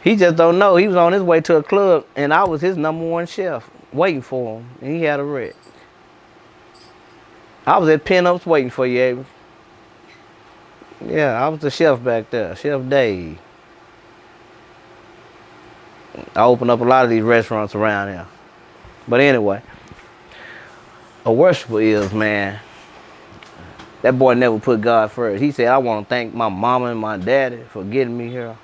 He just don't know. He was on his way to a club, and I was his #1 chef waiting for him, and he had a wreck. I was at Pinups waiting for you, Avery. Yeah, I was the chef back there, Chef Dave. I opened up a lot of these restaurants around here. But anyway, a worshiper is, man, that boy never put God first. He said, I want to thank my mama and my daddy for getting me here.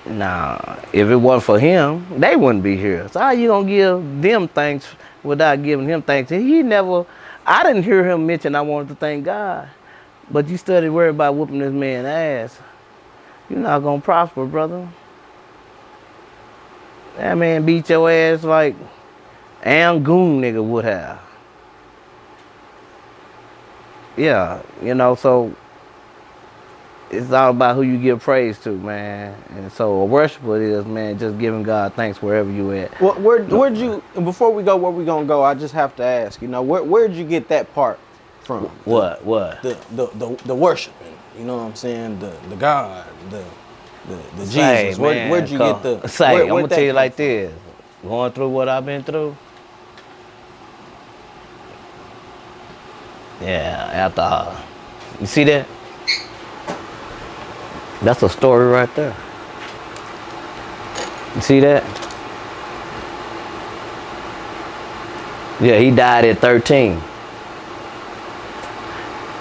Nah, if it wasn't for him, they wouldn't be here. So how you gonna give them thanks without giving him thanks? He never, I didn't hear him mention I wanted to thank God. But you study worry about whooping this man's ass. You're not gonna prosper, brother. That man beat your ass like Goon nigga would have. Yeah, you know, so it's all about who you give praise to, man. And so a worshiper is, man, just giving God thanks wherever you at. Well, where'd you, before we go where we gonna go, I just have to ask, you know, where'd you get that part from? What? The worshiping, you know what I'm saying? The God, the Say, Jesus. man, Where'd you get the? Say, I'm where'd gonna that tell you come like from? this. Going through what I've been through. Yeah, after you see that? That's a story right there. You see that? Yeah, he died at 13.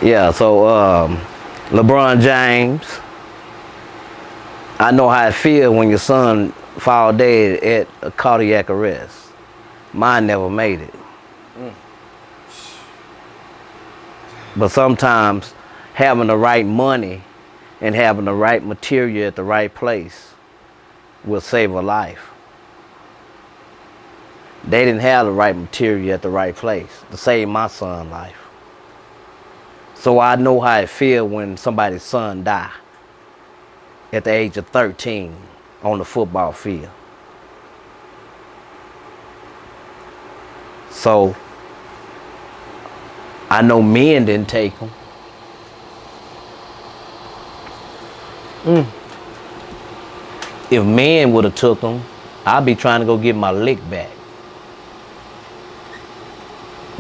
Yeah, so LeBron James, I know how it feels when your son fall dead at a cardiac arrest. Mine never made it. But sometimes having the right money and having the right material at the right place will save a life. They didn't have the right material at the right place to save my son's life. So I know how it feels when somebody's son die at the age of 13 on the football field. So I know men didn't take him. If men would have took him, I'd be trying to go get my lick back.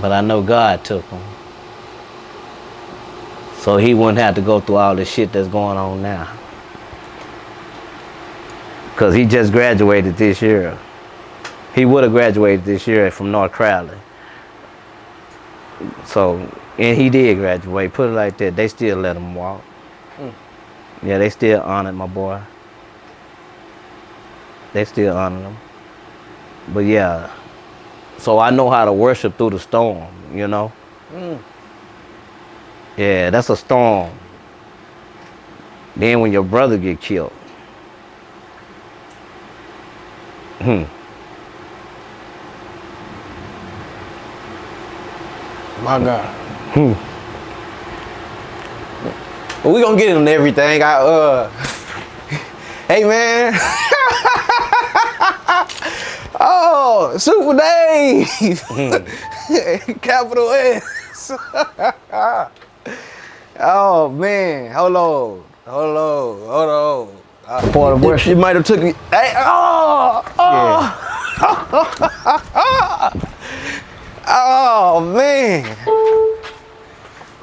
But I know God took him. So he wouldn't have to go through all this shit that's going on now. Because he just graduated this year. He would have graduated this year from North Crowley. So, and he did graduate. Put it like that. They still let him walk. Yeah, they still honored my boy. They still honored him. But yeah, so I know how to worship through the storm, you know? Yeah, that's a storm. Then when your brother get killed. My God. Well, we gonna get into everything. Hey man. Oh, SuperDave. Capital S. Oh man, hold on. Part of worship. You might have took me. Hey, oh man.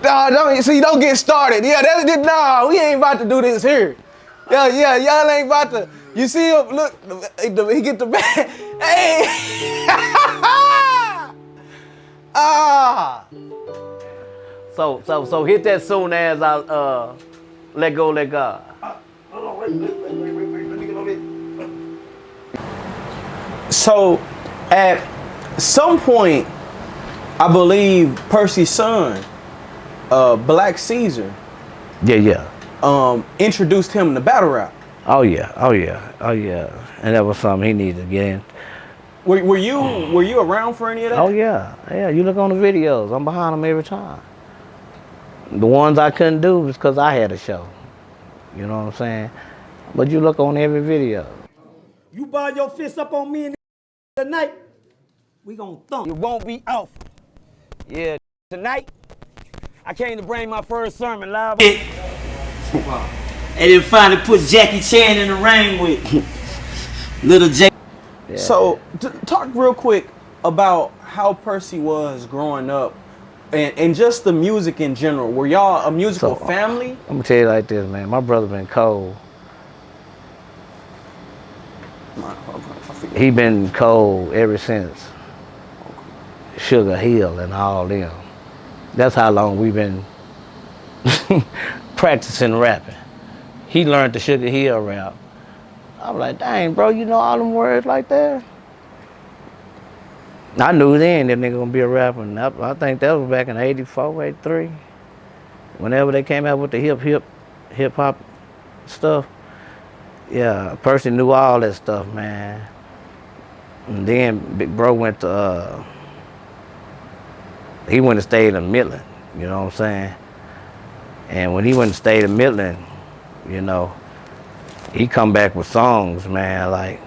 No, don't get started. Yeah, no, we ain't about to do this here. Yeah, y'all ain't about to. You see him? Look, he get the bag. Hey. So hit that soon as I let go, let God. So, at some point, I believe Percy's son, Black Caesar, introduced him to battle rap. Oh yeah. And that was something he needed to get in. Were you around for any of that? Oh yeah. You look on the videos. I'm behind them every time. The ones I couldn't do was because I had a show. You know what I'm saying? But you look on every video. You ball your fist up on me in the night, we gonna thump. It won't be off. Yeah, tonight, I came to bring my first sermon live. And then finally put Jackie Chan in the ring with little Jackie. Yeah. So, talk real quick about how Percy was growing up and just the music in general. Were y'all a musical So, family? I'm gonna tell you like this, man. My brother been cold. He been cold ever since Sugar Hill and all them. That's how long we been practicing rapping. He learned the Sugar Hill rap. I was like, dang, bro, you know all them words like that? I knew then that nigga gonna be a rapper. And I think that was back in 84, 83. Whenever they came out with the hip hop stuff. Yeah, Percy knew all that stuff, man. And then Big Bro went to, he went and stayed in Midland, you know what I'm saying? And when he went and stayed in Midland, you know, he come back with songs, man, like,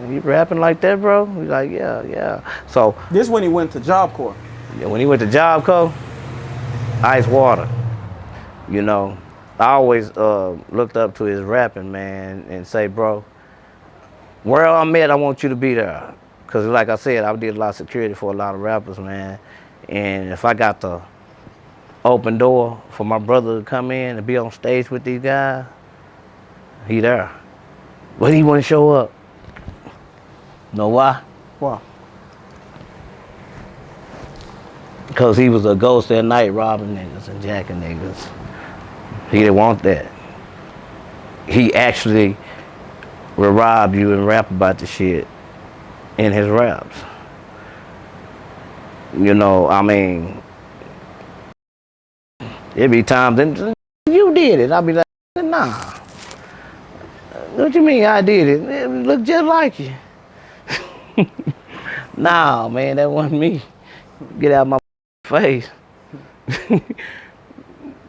you rapping like that, bro? He's like, yeah. So This when he went to Job Corps. when he went to Job Corps, Ice Water, you know, I always looked up to his rapping, man, and say, bro, where I'm at, I want you to be there. Because like I said, I did a lot of security for a lot of rappers, man. And if I got the open door for my brother to come in and be on stage with these guys, he there. But he wouldn't show up. Know why? Wow. Because he was a ghost at night robbing niggas and jacking niggas. He didn't want that. He actually will rob you and rap about the shit in his raps. You know, I mean, it be times, and you did it. I'll be like, nah. What you mean I did it? It looked just like you. Nah, man, that wasn't me. Get out of my face.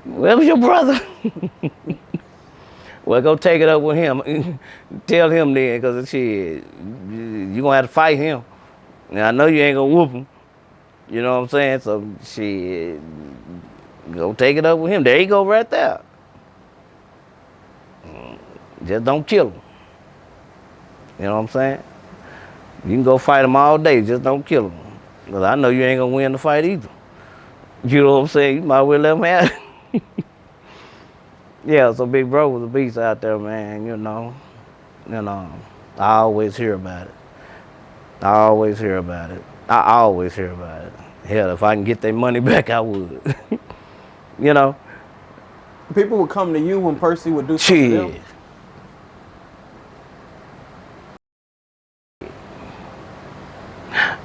Where was your brother? Well, go take it up with him. Tell him then, because shit, you gonna have to fight him. Now, I know you ain't gonna whoop him. You know what I'm saying? So, shit, go take it up with him. There you go right there. Just don't kill him. You know what I'm saying? You can go fight him all day, just don't kill him. Because I know you ain't gonna win the fight either. You know what I'm saying? You might well let him have it. Yeah, so Big Bro was a beast out there, man, you know. I always hear about it. I always hear about it. Hell, if I can get their money back, I would. You know? People would come to you when Percy would do something to them. Shit.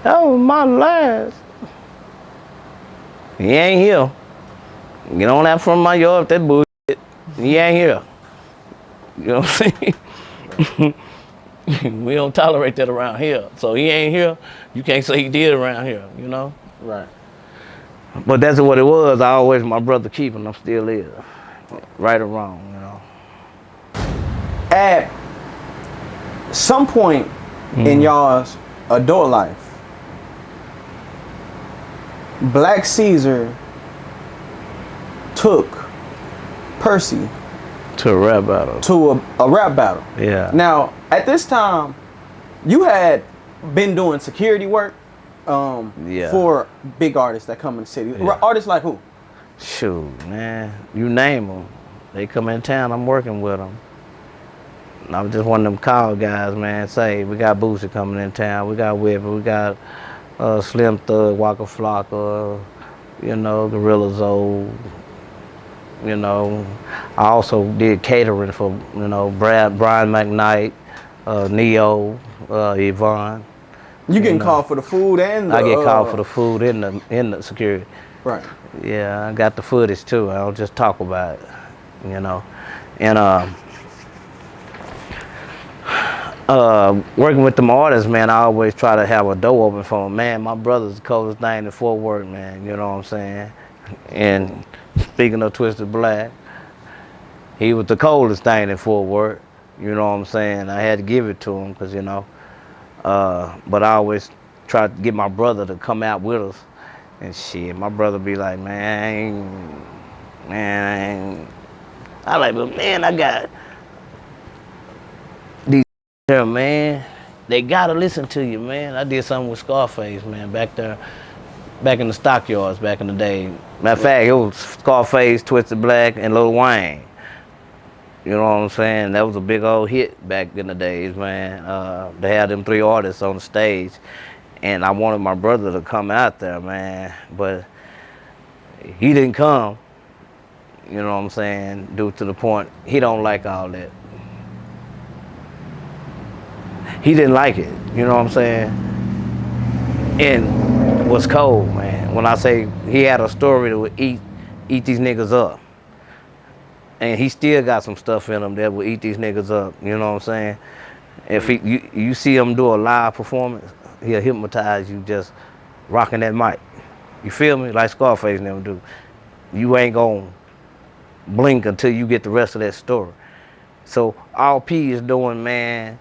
That was my last. He ain't here. Get on that from my yard, that bullshit. He ain't here. You know what I'm saying? We don't tolerate that around here. So he ain't here. You can't say he did around here, you know? Right. But that's what it was. I always my brother keeping him, still is. Right or wrong, you know. At some point in y'all's adult life, Black Caesar took Percy To a rap battle. to a rap battle. Yeah. Now, at this time, you had been doing security work Yeah. for big artists that come in the city. Yeah. Artists like who? Shoot, man. You name them. They come in town, I'm working with them. I'm just one of them call guys, man. Say, we got Boosie coming in town. We got Whipper. We got Slim Thug, Waka Flocka, you know, Gorilla Zoe. You know, I also did catering for, you know, Brian McKnight, Neo, Yvonne. You getting called for the food and the, I get called for the food in the security. Right. Yeah, I got the footage too. I don't just talk about it, you know. And working with them artists, man, I always try to have a door open for them. Man, my brother's the coldest thing in Fort Worth, man. You know what I'm saying? And speaking of Twisted Black, he was the coldest thing in Fort Worth. You know what I'm saying? I had to give it to him because, you know. But I always try to get my brother to come out with us. And shit, my brother be like, man, I like, but man, I got these here, man. They gotta listen to you, man. I did something with Scarface, man, back there back in the stockyards back in the day. Matter of fact, it was Scarface, Twisted Black, and Lil Wayne. You know what I'm saying? That was a big old hit back in the days, man. They had them 3 artists on the stage, and I wanted my brother to come out there, man, but he didn't come. You know what I'm saying? Due to the point, he don't like all that. He didn't like it, you know what I'm saying? And was cold, man. When I say he had a story that would eat these niggas up. And he still got some stuff in him that will eat these niggas up, you know what I'm saying? If you see him do a live performance, he'll hypnotize you just rocking that mic. You feel me? Like Scarface never do. You ain't gonna blink until you get the rest of that story. So all P is doing, man,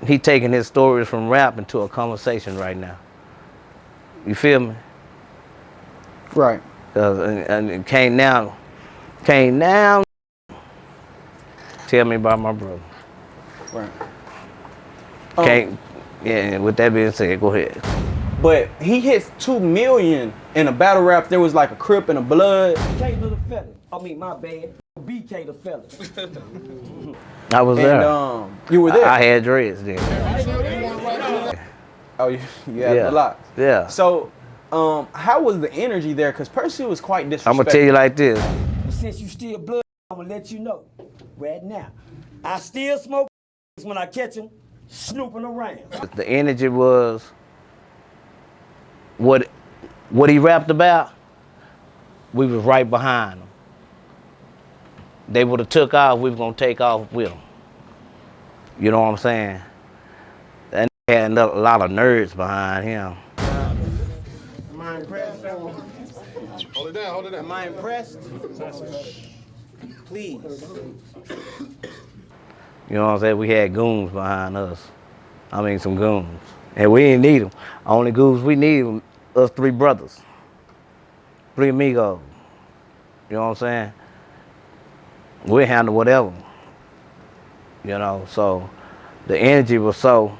he taking his stories from rap into a conversation right now. You feel me? Right. And it came now, tell me about my brother. Right. Yeah, with that being said, go ahead. But he hits 2 million in a battle rap. There was like a Crip and a Blood. K the felon. I mean, my bad. BK the felon. I was there. And you were there. I had dreads then. Oh, you had a lot. Yeah. So, how was the energy there? Because Percy was quite disrespectful. I'm gonna tell you like this. Since you still blood, I'm gonna let you know right now. I still smoke when I catch him snooping around. The energy was what he rapped about. We was right behind him. They would have took off. We was gonna take off with them. You know what I'm saying? And he had a lot of nerds behind him. Am I impressed? Hold it down, hold it down. Am I impressed? Please. You know what I'm saying? We had goons behind us. I mean, some goons. And we didn't need them. Only goons we need us 3 brothers. 3 amigos. You know what I'm saying? We handle whatever. You know, so the energy was so,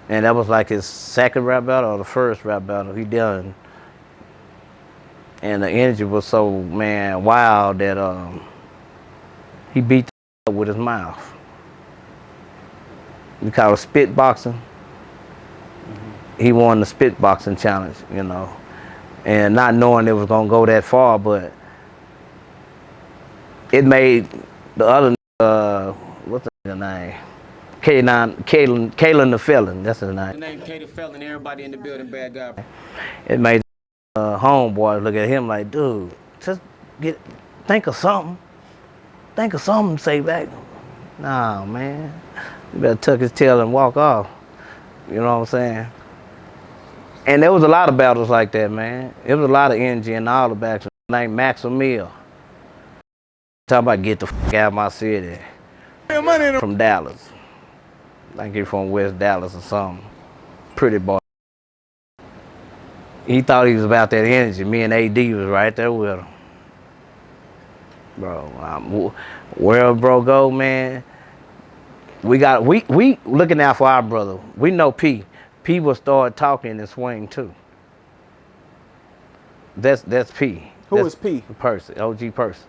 and that was like his 2nd rap battle or the 1st rap battle he done. And the energy was so, man, wild that he beat the up with his mouth. We call it spit boxing. Mm-hmm. He won the spit boxing challenge, you know. And not knowing it was gonna go that far, but it made the other, what's the name? Kalen the Felon, that's his name. The name K the Felon, everybody in the building, bad guy. It made homeboys look at him like, dude, just think of something. Think of something to say back. Nah, man. You better tuck his tail and walk off. You know what I'm saying? And there was a lot of battles like that, man. There was a lot of energy in all the battles. Named Max Emil. Talking about get the fuck out of my city. From Dallas. I think he's from West Dallas or something. Pretty boy. He thought he was about that energy. Me and AD was right there with him. Bro, where bro go, man, we looking out for our brother. We know P. P will start talking and swing too. That's P. Who is P? Percy, OG Percy.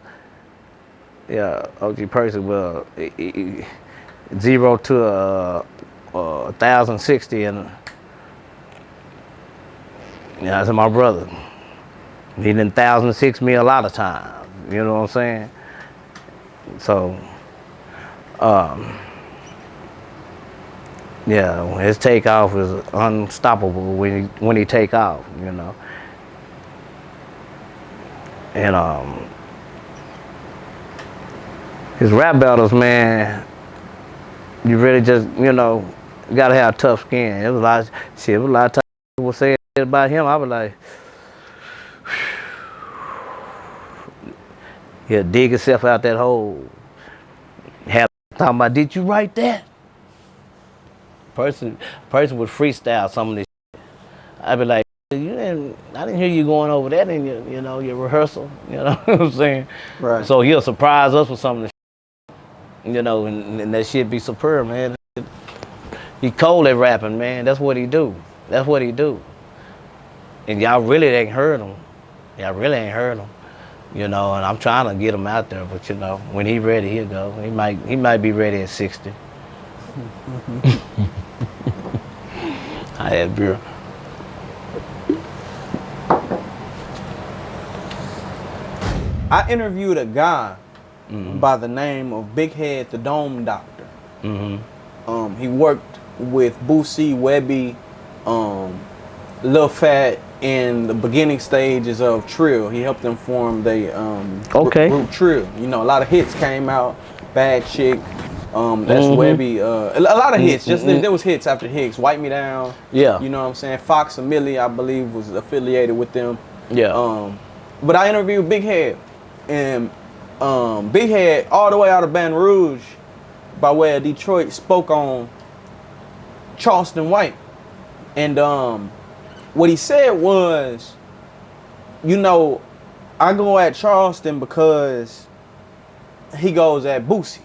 Yeah, OG Percy will 0 to 1,060 and yeah, that's my brother. He done 1,006 me a lot of times. You know what I'm saying? So, yeah, his takeoff is unstoppable when he take off, you know. And his rap battles, man, you really just, you know, gotta have tough skin. It was a lot of shit. It was a lot of times people say about him. I was like, he'll dig himself out that hole. Have talking about, did you write that? Person would freestyle some of this shit. I'd be like, I didn't hear you going over that in your rehearsal. You know what I'm saying? Right. So he'll surprise us with some of the shit, you know, and that shit be superb, man. He cold at rapping, man. That's what he do. That's what he do. And y'all really ain't heard him. Y'all really ain't heard him. You know, and I'm trying to get him out there, but you know, when he ready, he'll go. He might be ready at 60. I had beer. I interviewed a guy by the name of Big Head the Dome Doctor. He worked with Boosie, Webby, Lil Fat in the beginning stages of Trill. He helped them form the group Trill. You know, a lot of hits came out. Bad Chick, that's Webby. A lot of hits. Just there was hits after hits. Wipe Me Down. Yeah. You know what I'm saying? Fox and Millie, I believe, was affiliated with them. Yeah. But I interviewed Big Head, and Big Head, all the way out of Baton Rouge, by way of Detroit, spoke on Charleston White. And what he said was, you know, I go at Charleston because he goes at Boosie.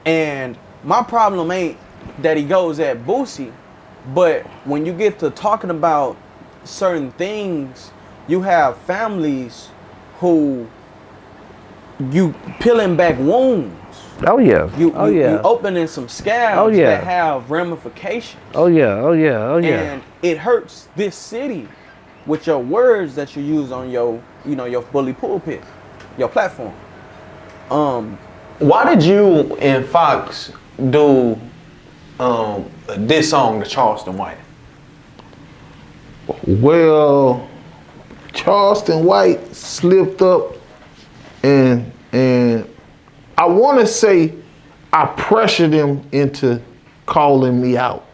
And my problem ain't that he goes at Boosie, but when you get to talking about certain things, you have families who you peeling back wounds. Oh yeah. You opening some scabs that have ramifications. Oh yeah. And it hurts this city with your words that you use on your, you know, your bully pulpit, your platform. Why did you and Fox do this song to Charleston White? Well, Charleston White slipped up, and I want to say I pressured him into calling me out,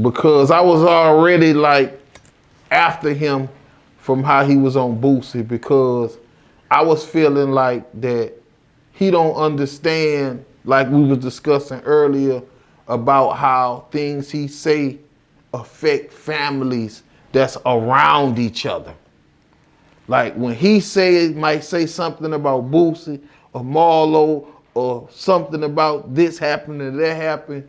because I was already like after him from how he was on Boosie, because I was feeling like that he don't understand, like we was discussing earlier, about how things he say affect families that's around each other. Like when he might say something about Boosie or Marlo or something about this happened and that happened,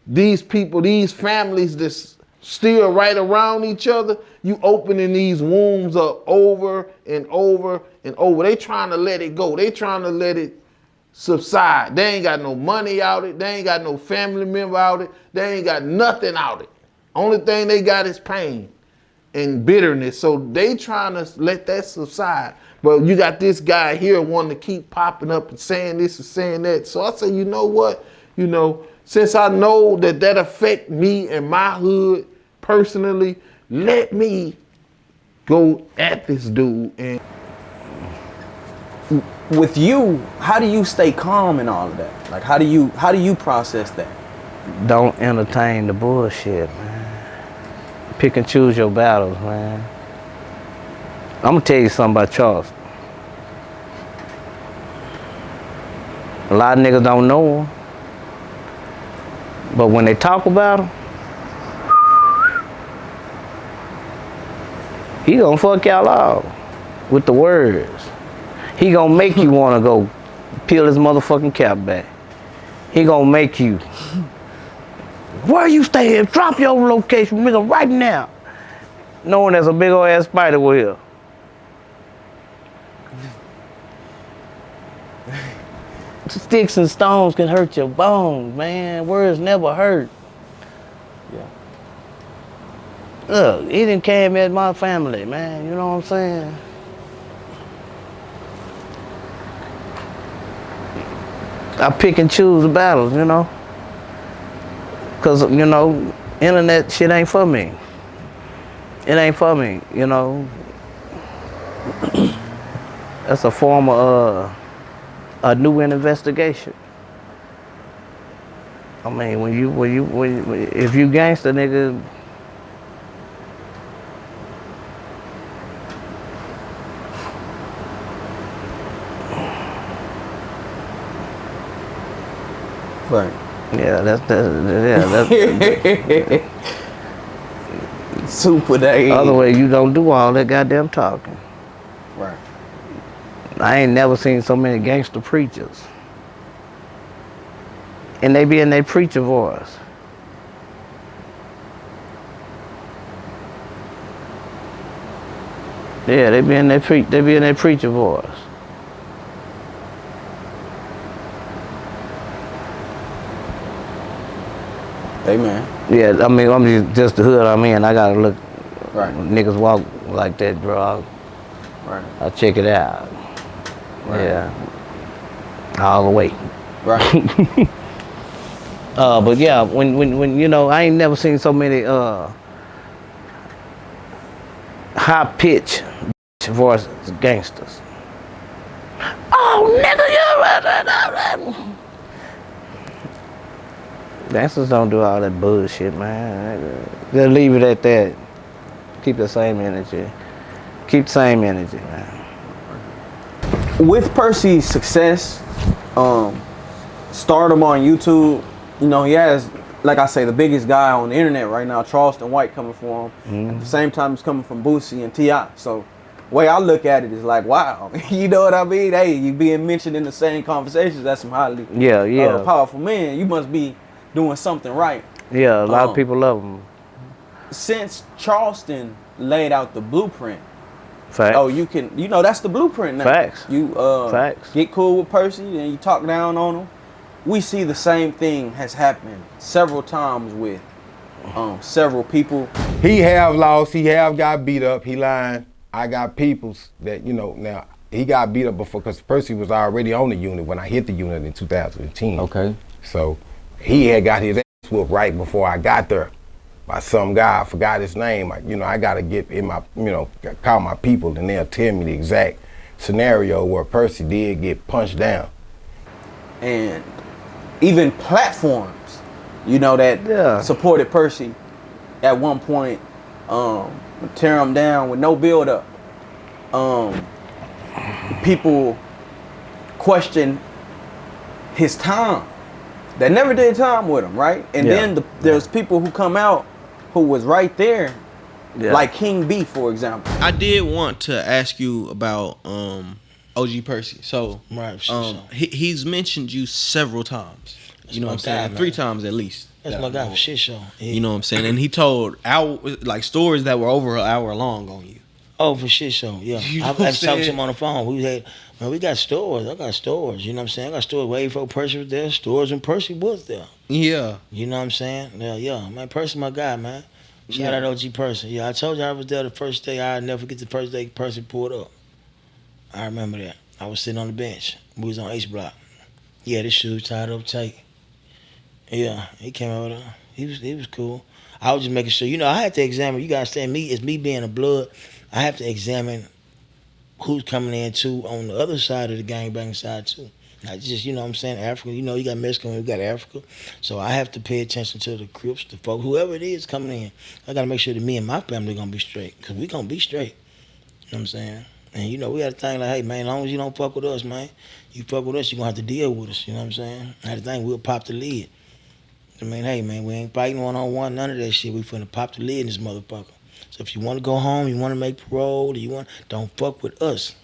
these people, these families that's still right around each other, you opening these wounds up over and over and over. They trying to let it go. They trying to let it subside. They ain't got no money out it. They ain't got no family member out it. They ain't got nothing out it. Only thing they got is pain and bitterness. So they trying to let that subside. But you got this guy here wanting to keep popping up and saying this and saying that. So I say, you know what? You know, since I know that affect me and my hood personally, let me go at this dude. And with you, how do you stay calm in all of that? Like, how do you process that? Don't entertain the bullshit, man. Pick and choose your battles, man. I'm gonna tell you something about Charleston. A lot of niggas don't know him, but when they talk about him, he gonna fuck y'all off with the words. He gonna make you wanna go peel his motherfucking cap back. He gonna make you, where you stay? Drop your location, nigga, right now. Knowing there's a big old ass spider web. Sticks and stones can hurt your bones, man. Words never hurt. Yeah. Look, he didn't came at my family, man. You know what I'm saying? I pick and choose the battles, you know? Because, you know, internet shit ain't for me. It ain't for me, you know? That's a form of a new investigation. I mean, if you gangster, nigga, Right. yeah, that's SuperDave. other way you don't do all that goddamn talking. Right. I ain't never seen so many gangster preachers. And they be in their preacher voice. Yeah, they be in their preacher voice. Hey man. Yeah, I mean, I'm just the hood I'm in. I gotta look. Right. When niggas walk like that, bro. I'll check it out. Right. Yeah. All the way. Right. But yeah, when you know, I ain't never seen so many high pitch voice gangsters. Oh nigga, you gangsters don't do all that bullshit, man. Just leave it at that. Keep the same energy. Keep the same energy, man. With Percy's success, stardom on YouTube, you know, he has, like I say, the biggest guy on the internet right now, Charleston White, coming for him. Mm-hmm. At the same time, he's coming from Boosie and T.I. So the way I look at it is like, wow, you know what I mean? Hey, you being mentioned in the same conversations as some highly powerful men. You must be doing something right. Yeah, a lot of people love him. Since Charleston laid out the blueprint, Facts. oh, you can, you know, that's the blueprint now. Facts. You Facts. get cool with Percy and you talk down on him. We see the same thing has happened several times with several people. He have lost, he have got beat up, he lying. I got peoples that, you know, now he got beat up before, because Percy was already on the unit when I hit the unit in 2010. Okay. So he had got his ass whooped right before I got there by some guy. I forgot his name. I gotta get in my, call my people and they'll tell me the exact scenario where Percy did get punched down. And even platforms, you know, that supported Percy at one point, tear him down with no build up. People question his time. They never did time with him, right? And then there's people who come out who was right there, like King B, for example. I did want to ask you about OG Percy. So he's mentioned you several times. That's you know what I'm saying? Man. 3 times at least. That's my guy for shit show. Yeah. You know what I'm saying? And he told stories that were over an hour long on you. Oh, for shit show, yeah. You know I talked to him on the phone. We got stores. I got stores. You know what I'm saying? I got stores way before Percy was there. Stores when Percy was there. Yeah. You know what I'm saying? Yeah. Man, Percy my guy, man. Shout out OG Percy. Yeah, I told you I was there the first day. I'll never forget the first day Percy pulled up. I remember that. I was sitting on the bench. We was on H Block. Yeah, this shoes tied up tight. Yeah, he came over there. He was cool. I was just making sure. You know, I had to examine. You gotta understand me. It's me being a blood. I have to examine who's coming in too on the other side of the gangbang side too. Not just, you know what I'm saying, Africa. You know, you got Mexico and you got Africa. So I have to pay attention to the Crips, the folks, whoever it is coming in. I got to make sure that me and my family going to be straight, because we going to be straight. You know what I'm saying? And, you know, we got to think like, hey, man, as long as you don't fuck with us, man, you fuck with us, you're going to have to deal with us. You know what I'm saying? I had to think we'll pop the lid. I mean, hey, man, we ain't fighting one-on-one, none of that shit. We finna pop the lid in this motherfucker. So if you want to go home, you want to make parole, don't fuck with us.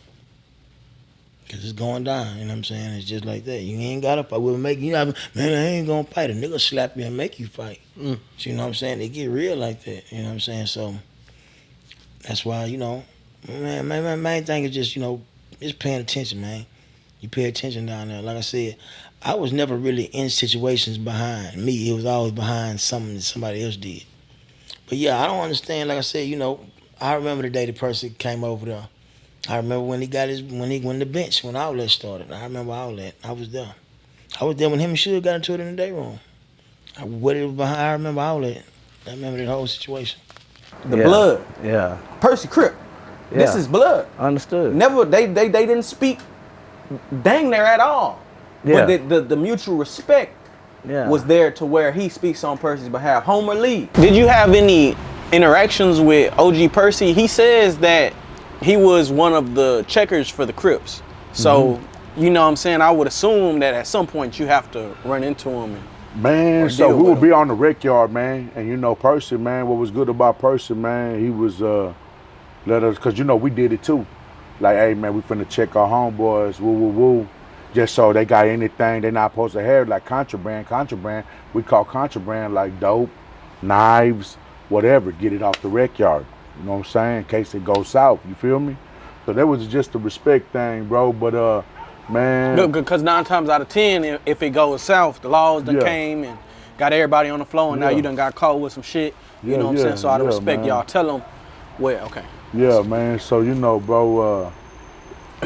Because it's going down, you know what I'm saying? It's just like that. You ain't got to fight. We'll make you, man, I ain't going to fight. A nigga slap you and make you fight. So, you know what I'm saying? They get real like that, you know what I'm saying? So that's why, you know, man, main thing is just, you know, just paying attention, man. You pay attention down there. Like I said, I was never really in situations behind me. It was always behind something that somebody else did. But yeah, I don't understand. Like I said, you know, I remember the day the person came over there. I remember when he got when the bench, when Outlet started. I remember Outlet. I was there. I was there when him and Suge got into it in the day room. What it was behind, I remember Outlet. I remember the whole situation. The blood. Yeah. Percy Crip. Yeah. This is blood. Understood. Never, they didn't speak dang there at all. Yeah. But the mutual respect was there to where he speaks on Percy's behalf. Homer Lee. Did you have any interactions with OG Percy? He says that he was one of the checkers for the Crips. So, you know what I'm saying? I would assume that at some point you have to run into him. Man, so we would be on the rec yard, man. And you know, Percy, man, what was good about Percy, man, he was, let us, cause you know, we did it too. Like, hey man, we finna check our homeboys, woo, woo, woo. Just so they got anything they not supposed to have, like contraband. We call contraband like dope, knives, whatever, get it off the rec yard. You know what I'm saying? In case it goes south, you feel me? So that was just a respect thing, bro. But man, Because 9 times out of 10, if it goes south, the laws done came and got everybody on the floor, and now you done got caught with some shit. You know what I'm saying? So out of respect, man. y'all tell them, well, okay. Yeah, man. So you know, bro,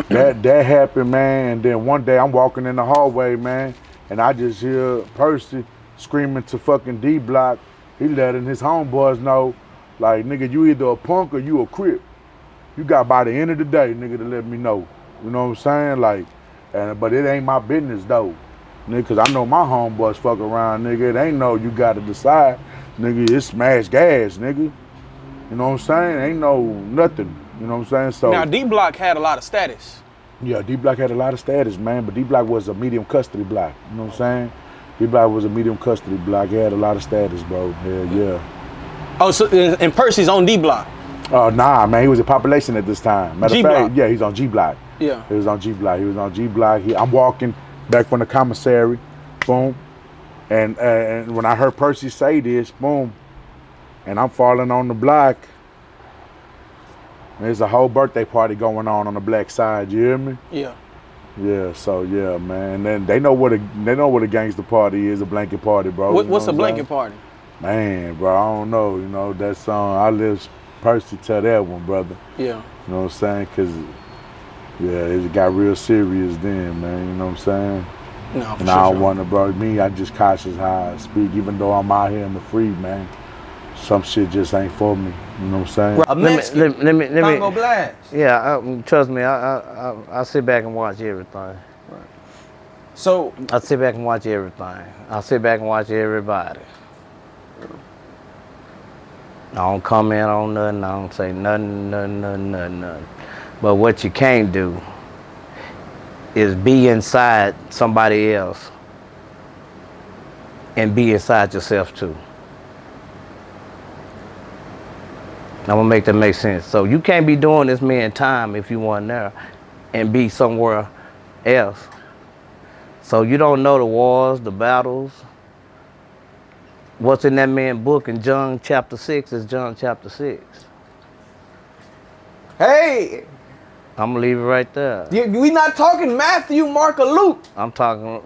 that happened, man. And then one day I'm walking in the hallway, man, and I just hear Percy screaming to fucking D Block. He letting his homeboys know, like, nigga, you either a punk or you a crip. You got by the end of the day, nigga, to let me know. You know what I'm saying? Like, but it ain't my business though, nigga, cause I know my homeboys fuck around, nigga. It ain't no you gotta decide, nigga. It's smash gas, nigga. You know what I'm saying? Ain't no nothing. You know what I'm saying? So now D Block had a lot of status. Yeah, D Block had a lot of status, man. But D Block was a medium custody block. You know what I'm saying? D Block was a medium custody block. He had a lot of status, bro. Yeah. Oh, so and Percy's on D Block. Nah, man. He was in population at this time. Matter of fact, yeah, he's on G Block. Yeah. He was on G Block. I'm walking back from the commissary, boom, and when I heard Percy say this, boom, and I'm falling on the block. There's a whole birthday party going on the black side. You hear me? Yeah. Yeah. So yeah, man. And they know what a gangster party is, a blanket party, bro. What's a blanket party? Man, bro, I don't know. You know that song. I let Percy tell that one, brother. Yeah. You know what I'm saying? Cause yeah, it got real serious then, man. You know what I'm saying? No, for and sure. I don't want to, bro. Me, I just cautious how I speak, even though I'm out here in the free, man. Some shit just ain't for me. You know what I'm saying? Let me. Congo Blast. Yeah, trust me. I sit back and watch everything. Right. So I sit back and watch everything. I sit back and watch everybody. I don't comment on nothing. I don't say nothing. But what you can't do is be inside somebody else and be inside yourself too. I'm gonna make that make sense. So you can't be doing this man time if you want there and be somewhere else. So you don't know the wars, the battles. What's in that man's book in John chapter 6 is John chapter 6. hey, I'm gonna leave it right there. we not talking Matthew, Mark, or Luke. I'm talking You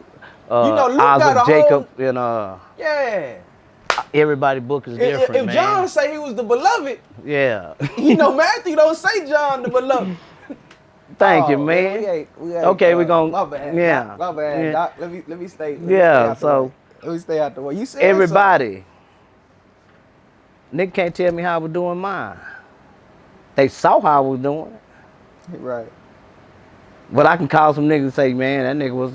know, Luke got Isaac, a Jacob, whole, and yeah. everybody's book is different, If man. John say he was the beloved, Yeah. you know Matthew don't say John the beloved. Thank you, man. Okay, we're gonna. My bad. Yeah. My bad, Yeah. Doc. Let me stay. Yeah. So Let me stay out the way. You said everybody, nigga can't tell me how I was doing mine. They saw how I was doing it. something. Right. But I can call some niggas and say, man, that nigga was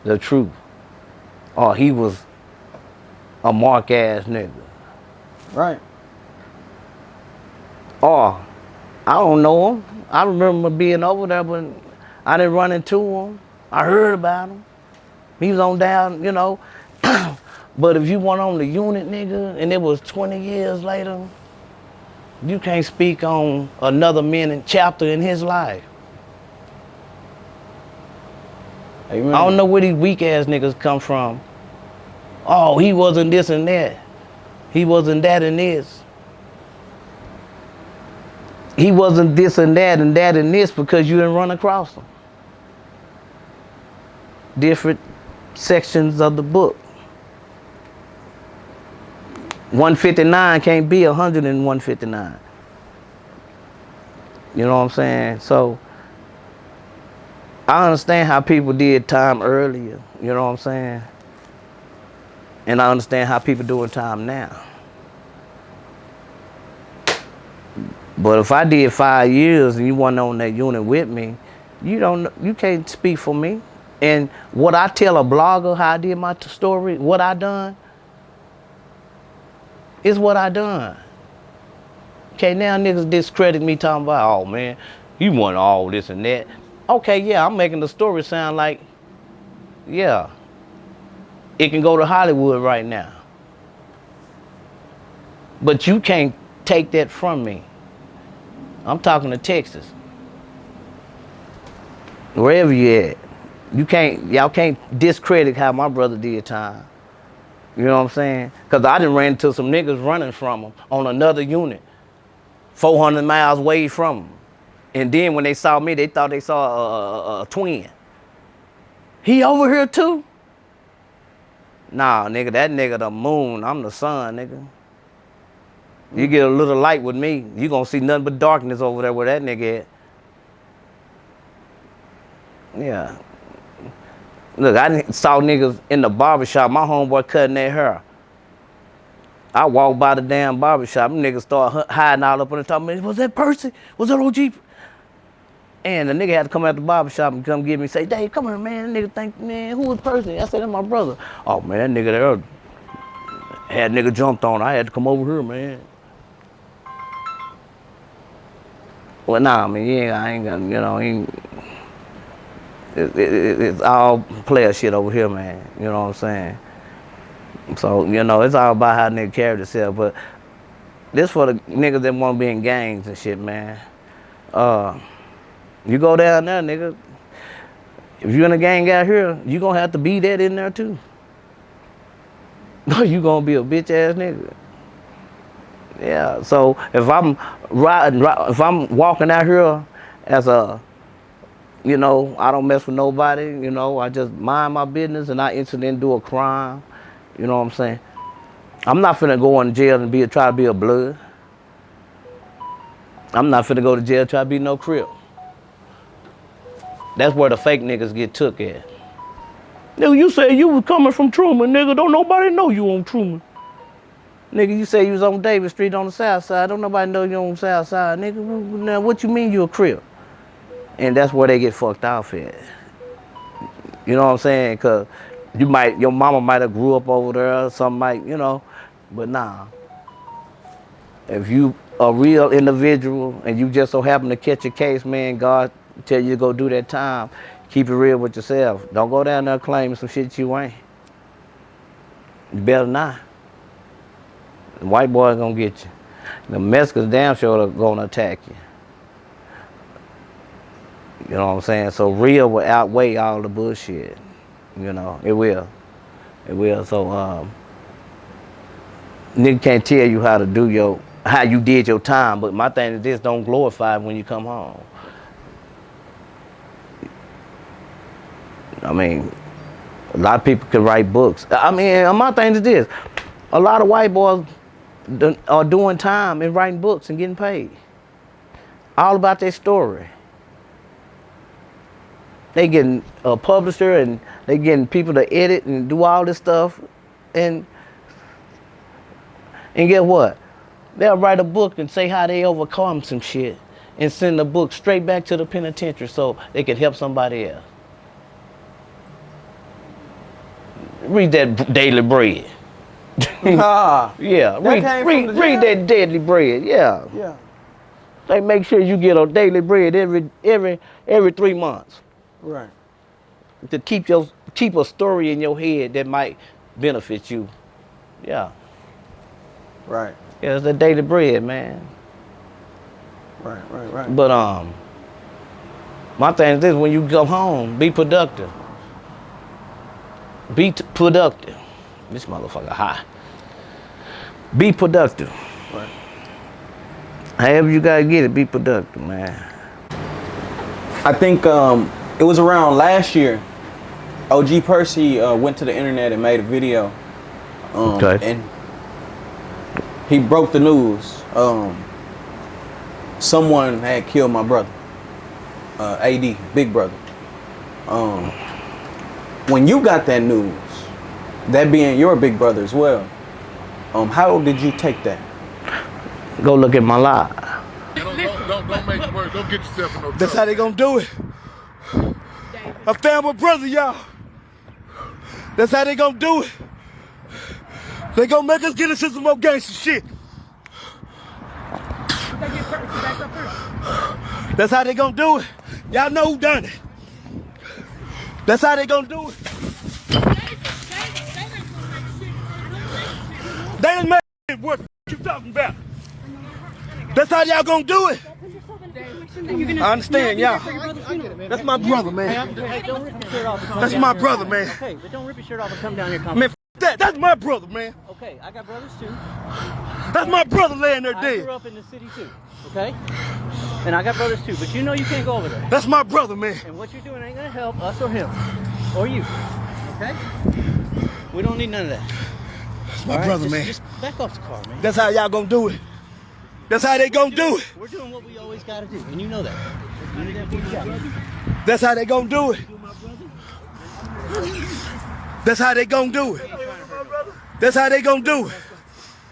the truth. Or he was a mark ass nigga. Right. Or I don't know him. I remember being over there, but I didn't run into him. I heard about him. He was on down, you know. But if you went on the unit, nigga, and it was 20 years later, you can't speak on another minute chapter in his life. Amen. I don't know where these weak ass niggas come from. Oh, he wasn't this and that. He wasn't that and this. He wasn't this and that and this because you didn't run across him. Different sections of the book. 159 can't be 159. You know what I'm saying? So I understand how people did time earlier. You know what I'm saying? And I understand how people doing time now. But if I did 5 years and you wasn't on that unit with me, you can't speak for me. And what I tell a blogger, how I did my story, what I done, is what I done. Okay, now niggas discredit me talking about, oh man, you want all this and that. Okay, yeah, I'm making the story sound like, yeah, it can go to Hollywood right now. But you can't take that from me. I'm talking to Texas. Wherever you at. Y'all can't discredit how my brother did time. You know what I'm saying? Because I done ran into some niggas running from him on another unit. 400 miles away from them. And then when they saw me, they thought they saw a twin. He over here too? Nah, nigga, that nigga the moon. I'm the sun, nigga. You get a little light with me, you gonna see nothing but darkness over there where that nigga at. Yeah. Look, I saw niggas in the barbershop, my homeboy cutting their hair. I walked by the damn barbershop, them niggas start hiding all up on the top. Man, was that Percy? Was that OG? And the nigga had to come out the barbershop and come get me and say, Dave, come here, man. That nigga think, man, who was Percy? I said, that's my brother. Oh, man, that nigga there had nigga jumped on. I had to come over here, man. Well, nah, I mean, I ain't got, you know, it's all player shit over here, man. You know what I'm saying? So, you know, it's all about how nigga carry themselves. But this for the niggas that want to be in gangs and shit, man. You go down there, nigga. If you in a gang out here, you gonna have to be that in there too. You gonna be a bitch ass nigga. Yeah. So if I'm if I'm walking out here as a, you know, I don't mess with nobody. You know, I just mind my business and I instantly do a crime. You know what I'm saying? I'm not finna go in jail and try to be a blood. I'm not finna go to jail try to be no crip. That's where the fake niggas get took at. Nigga, you said you was coming from Truman, nigga. Don't nobody know you on Truman. Nigga, you say you was on Davis Street on the south side. Don't nobody know you on the south side, nigga. Now, what you mean you a crip? And that's where they get fucked off at. You know what I'm saying? Cause your mama might have grew up over there or something might, you know, but nah. If you a real individual and you just so happen to catch a case, man, God tell you to go do that time, keep it real with yourself. Don't go down there claiming some shit you ain't. You better not. The white boy gonna get you. The Mexicans damn sure gonna attack you. You know what I'm saying? So real will outweigh all the bullshit. You know, it will. It will. So nigga can't tell you how you did your time, but my thing is this, don't glorify it when you come home. I mean, a lot of people can write books. I mean, my thing is this. A lot of white boys are doing time and writing books and getting paid. All about their story. They getting a publisher and they getting people to edit and do all this stuff. And get what? They'll write a book and say how they overcome some shit and send the book straight back to the penitentiary so they can help somebody else. Read that Daily Bread. Yeah, read that Daily Bread. Yeah. Yeah. They make sure you get a Daily Bread every 3 months. Right. To keep a story in your head that might benefit you. Yeah. Right. Yeah, it's the Daily Bread, man. Right. But my thing is this: when you go home, be productive. Be productive. This motherfucker high. Be productive. Right. However you gotta get it, be productive, man. I think it was around last year. OG Percy went to the internet and made a video. Okay. And he broke the news. Someone had killed my brother. AD, big brother. When you got that news, that being your big brother as well, how did you take that? Go look at my life. Don't make it worse. Don't get yourself in no trouble. That's how they gonna do it. I found my brother, y'all. That's how they gonna do it. They gonna make us get into some more gangster shit. That's how they gonna do it. Y'all know who done it. That's how they gonna do it. They done made it work. What you talking about? That's how y'all gonna do it. I understand, y'all. That's my brother, man. That's my brother, man. Okay, but don't rip your shirt off and come down here. Man, that. That's my brother, man. Okay. okay. I got brothers too. That's my brother laying there I dead. grew up in the city too. Okay? And I got brothers too, but you know you can't go over there. That's my brother, man. And what you're doing ain't gonna help us or him. Or you. Okay? We don't need none of that. That's my brother, man. Just back off the car, man. That's how y'all gonna do it. That's how they gonna do it. We're doing what we always gotta do, and you know that. That's how they gonna do it. That's how they gonna do it. That's how they gonna do it.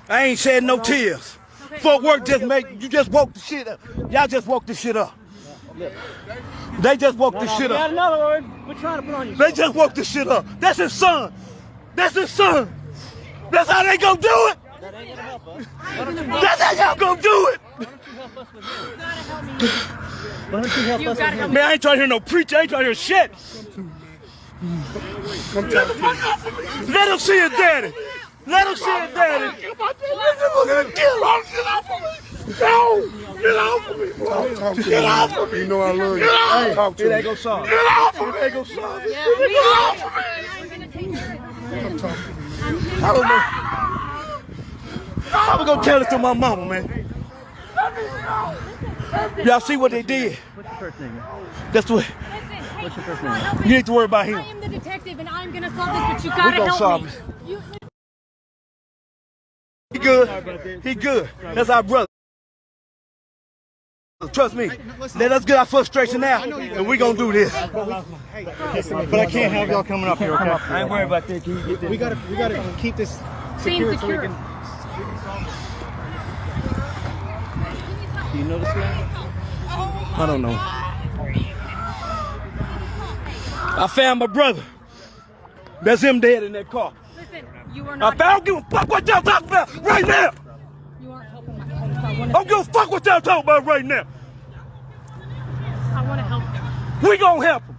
I ain't shedding no tears. Fort Worth you just woke the shit up. Y'all just woke the shit up. They just woke the shit We got up. another word. We're trying to put on you. They just woke the shit up. That's his son. That's his son. That's how they gonna do it. That ain't gonna help us. That's how y'all gonna do it. Why don't you help us with him? Why don't you help us with him? Man, I ain't trying to hear no preacher. I ain't trying to hear shit. Let him see his daddy. Let him see his daddy. Get off of me, bro. Get off of me. You know I love you. Talk to me. It ain't gonna solve. Get off of me. It ain't gonna solve. Get off of me. I don't know. How we gonna tell this to my mama, man? Y'all see what they did? What's your first name? That's what. What's your first name? You need to worry about him. I am the detective and I'm gonna solve this, but you We gotta gonna help solve me. it. You- He good. He good. That's our brother. Trust me. Let us get our frustration out, and we gonna do this. But I can't have y'all coming up here, okay? I ain't worried about that. We gotta keep this Scene secure so we secure. can. Do you know this guy? I don't know. I found my brother. That's him dead in that car. Listen, you are I not. don't give a fuck what y'all talking about right now. You aren't helping my case. I I don't give a fuck what y'all talking about right now. wanna help him. We gonna help him.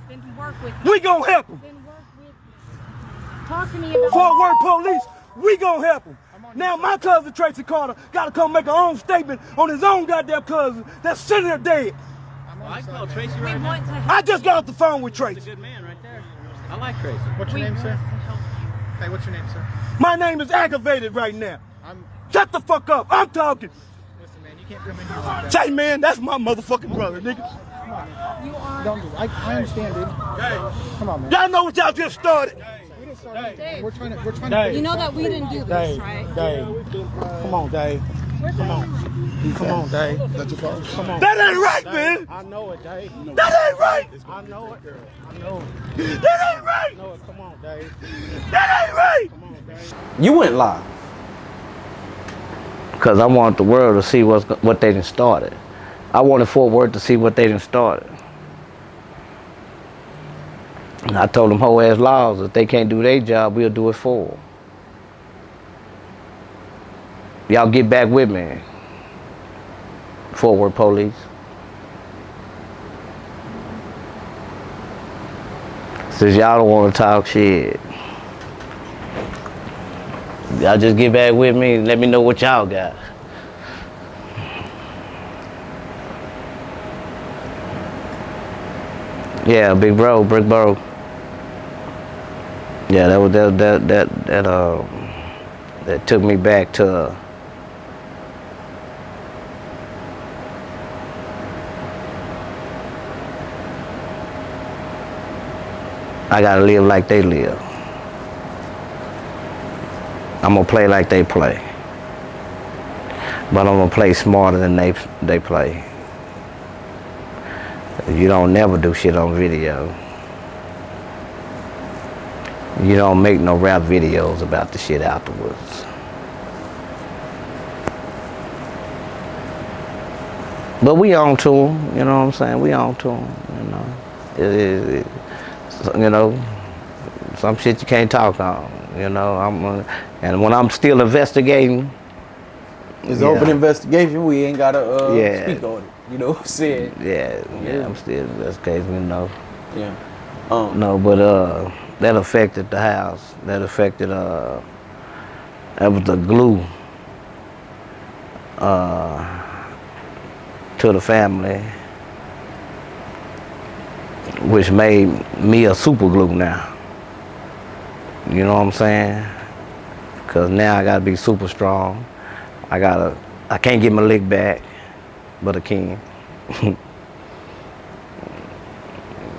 Then work with me. We gonna help him. Then work with me. Talk to me about. Fort Worth police, we gonna help him. Now my cousin Tracy Carter gotta come make her own statement on his own goddamn cousin that's sitting there dead. Well, I can call Tracy right now. I just got off the phone with Tracy. He's a good man right there. I like Tracy. What's your name, sir? Hey, what's your name, sir? My name is aggravated right now. Shut the fuck up. I'm talking. Listen, man, you can't come in here like that. Say, man, that's my motherfucking brother, nigga. You are. Don't do it. I understand, dude. Come on, man. Y'all know what y'all just started. We didn't start anything. We're trying to. Dave. You know that we didn't do this, right? Dave. Come on, Dave. Come on. Come on, Dave. That's your fault. Come on. That ain't right, man. I know it, Dave. That ain't right. I know it. I know it. That ain't right. I know it. Come on, Dave. That ain't right. Come on, Dave. You went live. Because I want the world to see what they done started. I wanted Fort Worth to see what they done started. And I told them whole ass laws, if they can't do their job, we'll do it for them. Y'all get back with me. Fort Worth police. Since y'all don't want to talk shit, y'all just get back with me and let me know what y'all got. Yeah, big bro, brick bro. Yeah, that took me back to I gotta live like they live. I'm gonna play like they play. But I'm gonna play smarter than they play. You don't never do shit on video. You don't make no rap videos about the shit afterwards. But we on to them, you know what I'm saying? We on to them, you know. Some shit you can't talk on, you know. And when I'm still investigating, It's an open investigation. We ain't gotta speak on it. You know what I'm saying? Yeah, I'm still investigating, you know. Yeah. No, but that affected the house. That affected that was the glue to the family, which made me a super glue now. You know what I'm saying? Cause now I gotta be super strong. I can't get my lick back, but I can. You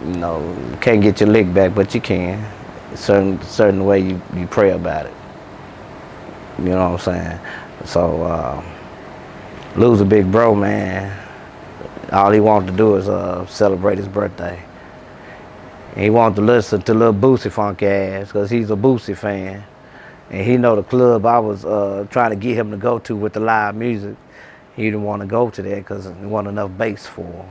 know, you can't get your lick back, but you can. Certain way you pray about it. You know what I'm saying? So lose a big bro, man. All he wanted to do is celebrate his birthday. And he wanted to listen to Lil Boosie funk ass, cause he's a Boosie fan. And he know the club I was trying to get him to go to with the live music. He didn't want to go to that because there wasn't enough bass for him.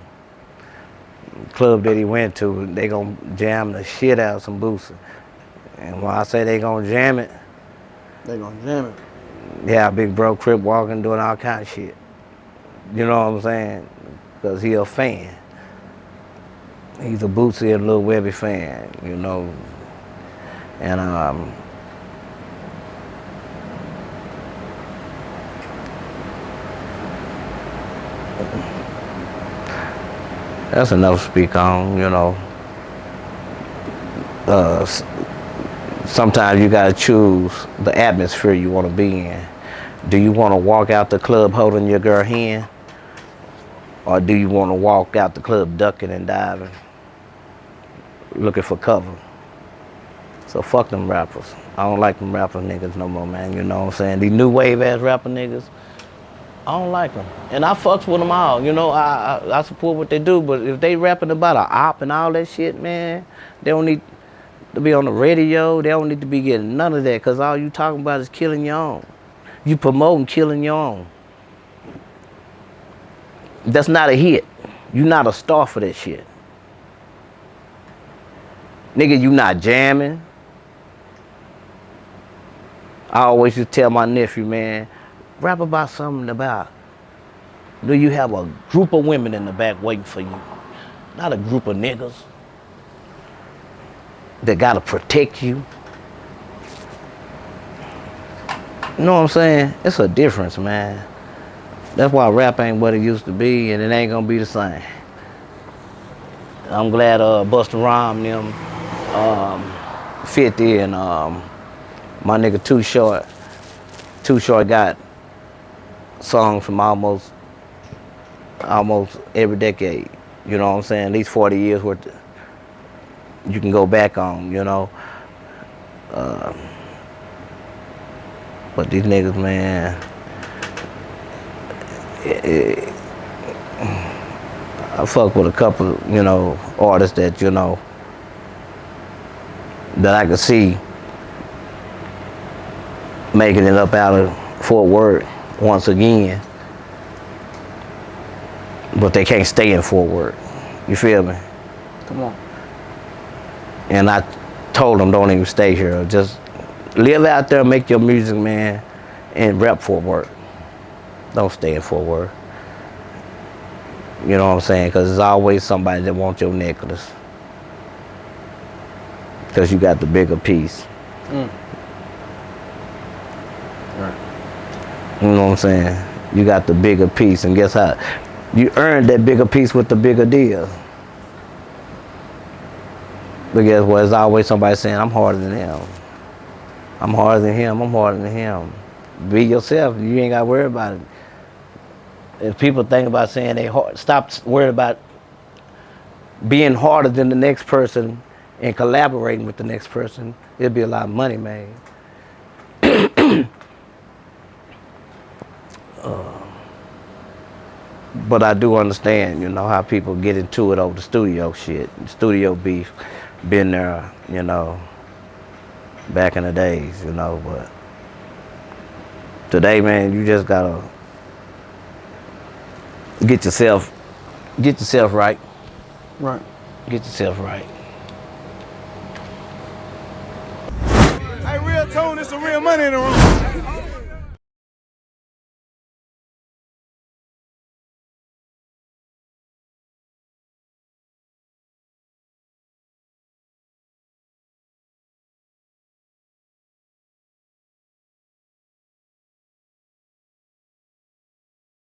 The club that he went to, they gonna jam the shit out of some Boosie. And when I say they gonna jam it, They gonna jam it. yeah, big bro Crip walking, doing all kind of shit. You know what I'm saying? Because he a fan. He's a Boosie and Lil Webby fan, you know. And that's enough to speak on, you know. Sometimes you gotta choose the atmosphere you wanna be in. Do you wanna walk out the club holding your girl hand? Or do you wanna walk out the club ducking and diving, looking for cover? So fuck them rappers. I don't like them rapper niggas no more, man, you know what I'm saying? These new wave ass rapper niggas, I don't like them. And I fucks with them all, you know, I support what they do, but if they rapping about a op and all that shit, man, they don't need to be on the radio, they don't need to be getting none of that, because all you talking about is killing your own. You promoting killing your own. That's not a hit. You not a star for that shit. Nigga, you not jamming. I always used to tell my nephew, man, rap about something about, do you have a group of women in the back waiting for you? Not a group of niggas that gotta protect you. You know what I'm saying? It's a difference, man. That's why rap ain't what it used to be, and it ain't gonna be the same. I'm glad Busta Rhymes, them, 50 and my nigga Too Short. Too Short got songs from almost every decade. You know what I'm saying? At least 40 years worth you can go back on, you know. But these niggas, man, I fuck with a couple, you know, artists that, you know, that I could see making it up out of Fort Worth once again, but they can't stay in Fort Worth. You feel me? Come on. And I told them, don't even stay here. Just live out there, make your music, man, and rep Fort Worth. Don't stay in Fort Worth. You know what I'm saying? Because there's always somebody that wants your necklace. Because you got the bigger piece. Mm. Right. You know what I'm saying? You got the bigger piece, and guess how? You earned that bigger piece with the bigger deal. But guess what? There's always somebody saying, I'm harder than him. I'm harder than him. I'm harder than him. Be yourself. You ain't got to worry about it. If people think about saying they hard, stop worrying about being harder than the next person and collaborating with the next person. It'll be a lot of money made. But I do understand, you know, how people get into it over the studio shit. Studio beef, been there, you know, back in the days, you know, but today, man, you just gotta get yourself right. Right. Get yourself right. Hey, RealToon, it's some real money in the room.